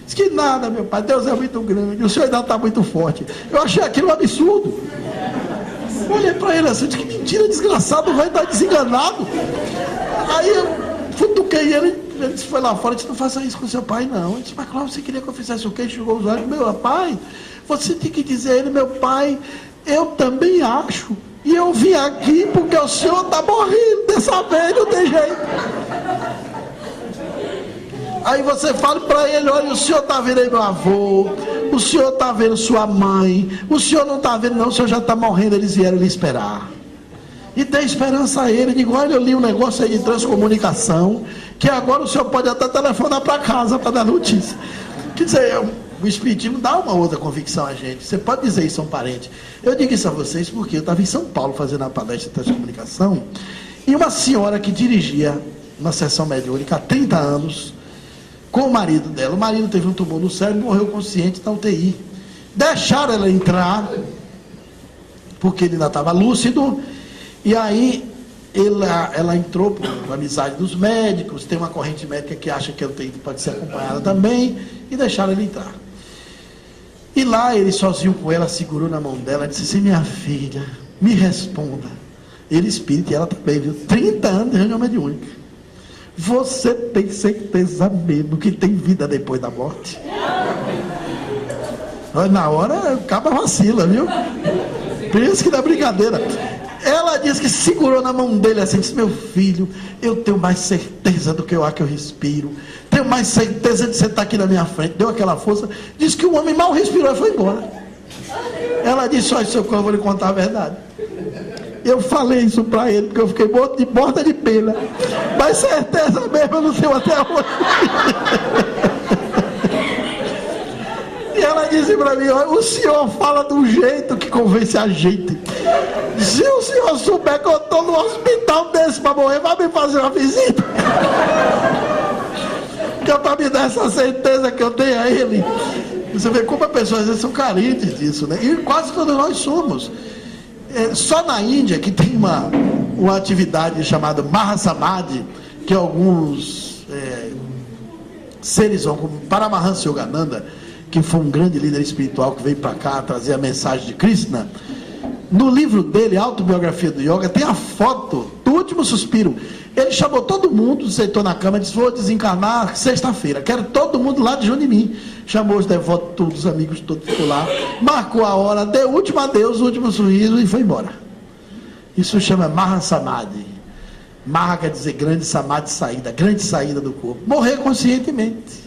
Diz que nada, meu pai, Deus é muito grande, o senhor ainda está muito forte. Eu achei aquilo um absurdo. Olhei para ele assim, disse: que mentira, desgraçado, vai estar desenganado. Aí eu futuquei ele, ele foi lá fora e disse: não faça isso com seu pai não. Ele disse: mas claro, você queria que eu fizesse o quê? Enxugou os olhos: meu pai, você tem que dizer a ele: meu pai, eu também acho, e eu vim aqui porque o senhor está morrendo, dessa vez não tem jeito. Aí você fala para ele: olha, o senhor está vendo aí meu avô, o senhor está vendo sua mãe, o senhor não está vendo não, o senhor já está morrendo, eles vieram lhe esperar. E dê esperança a ele. Digo: olha, eu li um negócio aí de transcomunicação, que agora o senhor pode até telefonar para casa para dar notícia. Quer dizer, o Espiritismo dá uma outra convicção a gente. Você pode dizer isso a um parente. Eu digo isso a vocês porque eu estava em São Paulo fazendo uma palestra de transcomunicação, e uma senhora que dirigia uma sessão mediúnica há 30 anos, com o marido dela. O marido teve um tumor no cérebro e morreu consciente na UTI. Deixaram ela entrar, porque ele ainda estava lúcido, e aí ela entrou por amizade dos médicos, tem uma corrente médica que acha que ela pode ser acompanhada também, e deixaram ele entrar. E lá ele sozinho com ela, segurou na mão dela e disse assim: minha filha, me responda. Ele espírita e ela também, viu? 30 anos de reunião mediúnica. Você tem certeza mesmo que tem vida depois da morte? Na hora, acaba vacila, viu? Pensa que não é brincadeira. Ela disse que segurou na mão dele assim, disse: meu filho, eu tenho mais certeza do que o ar que eu respiro, tenho mais certeza de você estar aqui na minha frente. Deu aquela força, disse que o homem mal respirou e foi embora. Ela disse: olha, seu corpo, eu vou lhe contar a verdade. Eu falei isso para ele, porque eu fiquei morto de borda de pena, mas certeza mesmo eu não sei até hoje. E ela disse para mim: olha, o senhor fala de um jeito que convence a gente. Se o senhor souber que eu estou no hospital desse para morrer, vai me fazer uma visita. Que é para me dar essa certeza que eu tenho a ele. Você vê como as pessoas às vezes são carentes disso, né? E quase todos nós somos. Só na Índia que tem uma atividade chamada Mahasamadhi, que alguns seres vão, como Paramahansa Yogananda, que foi um grande líder espiritual que veio para cá trazer a mensagem de Krishna. No livro dele, Autobiografia do Yoga, tem a foto do último suspiro. Ele chamou todo mundo, sentou na cama e disse: vou desencarnar sexta-feira, quero todo mundo lá de junto de mim. Chamou os devotos, todos os amigos, todos ficou lá, marcou a hora, deu o último adeus, o último sorriso e foi embora. Isso chama Mahasamadhi. Maha quer dizer grande, Samadhi, saída, grande saída do corpo. Morrer conscientemente.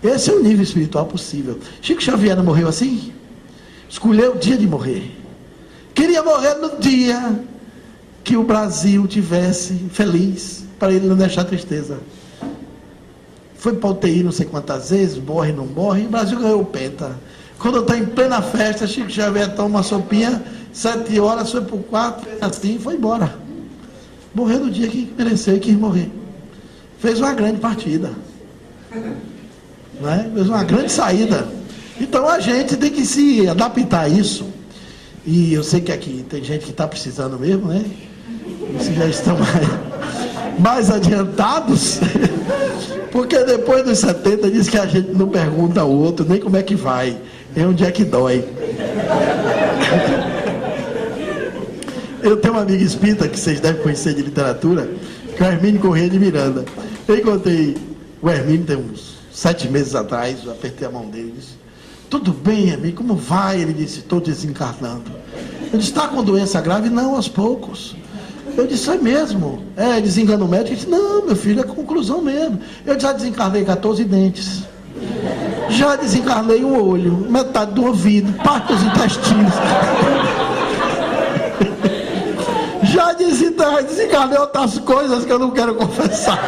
Esse é o nível espiritual possível. Chico Xavier não morreu assim? Escolheu o dia de morrer. Queria morrer no dia que o Brasil tivesse feliz, para ele não deixar tristeza. Foi para a UTI não sei quantas vezes, morre, não morre, e o Brasil ganhou o penta. Quando está em plena festa, Chico Xavier toma uma sopinha, 7 horas, foi para o quarto, assim, foi embora. Morreu no dia que mereceu e quis morrer. Fez uma grande partida. Né? Fez uma grande saída. Então a gente tem que se adaptar a isso. E eu sei que aqui tem gente que está precisando mesmo, né? Vocês já estão mais adiantados. Porque depois dos 70 diz que a gente não pergunta ao outro nem como é que vai, é onde é que dói. Eu tenho uma amiga espírita que vocês devem conhecer de literatura, que é o Hermínio Corrêa de Miranda. Eu encontrei o Hermínio tem uns 7 meses atrás, eu apertei a mão dele e disse: tudo bem, Hermínio, como vai? Ele disse: estou desencarnando. Eu disse: está com doença grave? Não, aos poucos. Eu disse: é mesmo? Desengano médico? Ele disse: não, meu filho, é conclusão mesmo. Eu já desencarnei 14 dentes. Já desencarnei um olho, metade do ouvido, parte dos intestinos. Já desencarnei outras coisas que eu não quero confessar.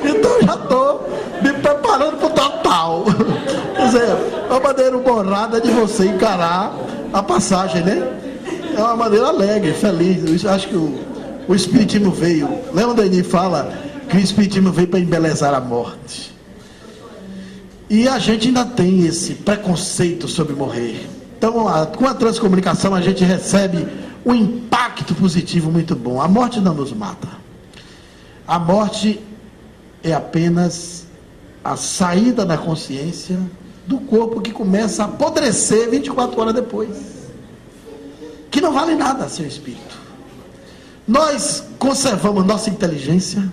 Então já estou me preparando para o total. Quer dizer, é uma maneira borrada de você encarar a passagem, né? É uma maneira alegre, feliz. Eu acho que o O Espiritismo veio, Leon Denis fala que o Espiritismo veio para embelezar a morte. E a gente ainda tem esse preconceito sobre morrer. Então, com a transcomunicação, a gente recebe um impacto positivo muito bom. A morte não nos mata. A morte é apenas a saída da consciência do corpo que começa a apodrecer 24 horas depois. Que não vale nada, seu espírito. Nós conservamos nossa inteligência,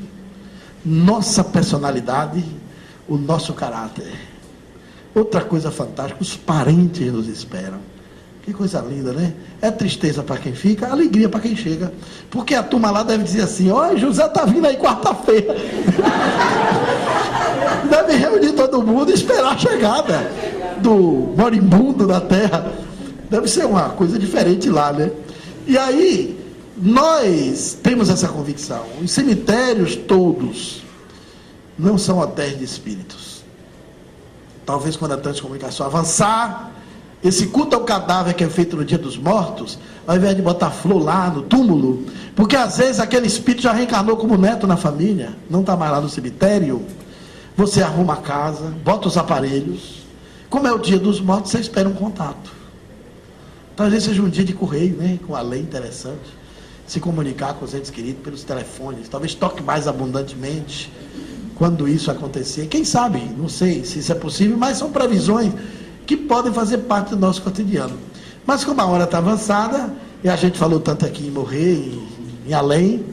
nossa personalidade, o nosso caráter. Outra coisa fantástica, os parentes nos esperam. Que coisa linda, né? É tristeza para quem fica, alegria para quem chega. Porque a turma lá deve dizer assim: ó, José está vindo aí quarta-feira. Deve reunir todo mundo e esperar a chegada do moribundo da terra. Deve ser uma coisa diferente lá, né? E aí, nós temos essa convicção. Os cemitérios todos não são hotéis de espíritos. Talvez quando a transcomunicação avançar, esse culto ao cadáver que é feito no dia dos mortos, ao invés de botar flor lá no túmulo, porque às vezes aquele espírito já reencarnou como neto na família, não está mais lá no cemitério, você arruma a casa, bota os aparelhos, como é o dia dos mortos, você espera um contato. Talvez seja um dia de correio, né? Com a lei interessante, se comunicar com os entes queridos pelos telefones, talvez toque mais abundantemente quando isso acontecer. Quem sabe, não sei se isso é possível, mas são previsões que podem fazer parte do nosso cotidiano. Mas como a hora está avançada, e a gente falou tanto aqui em morrer, em além,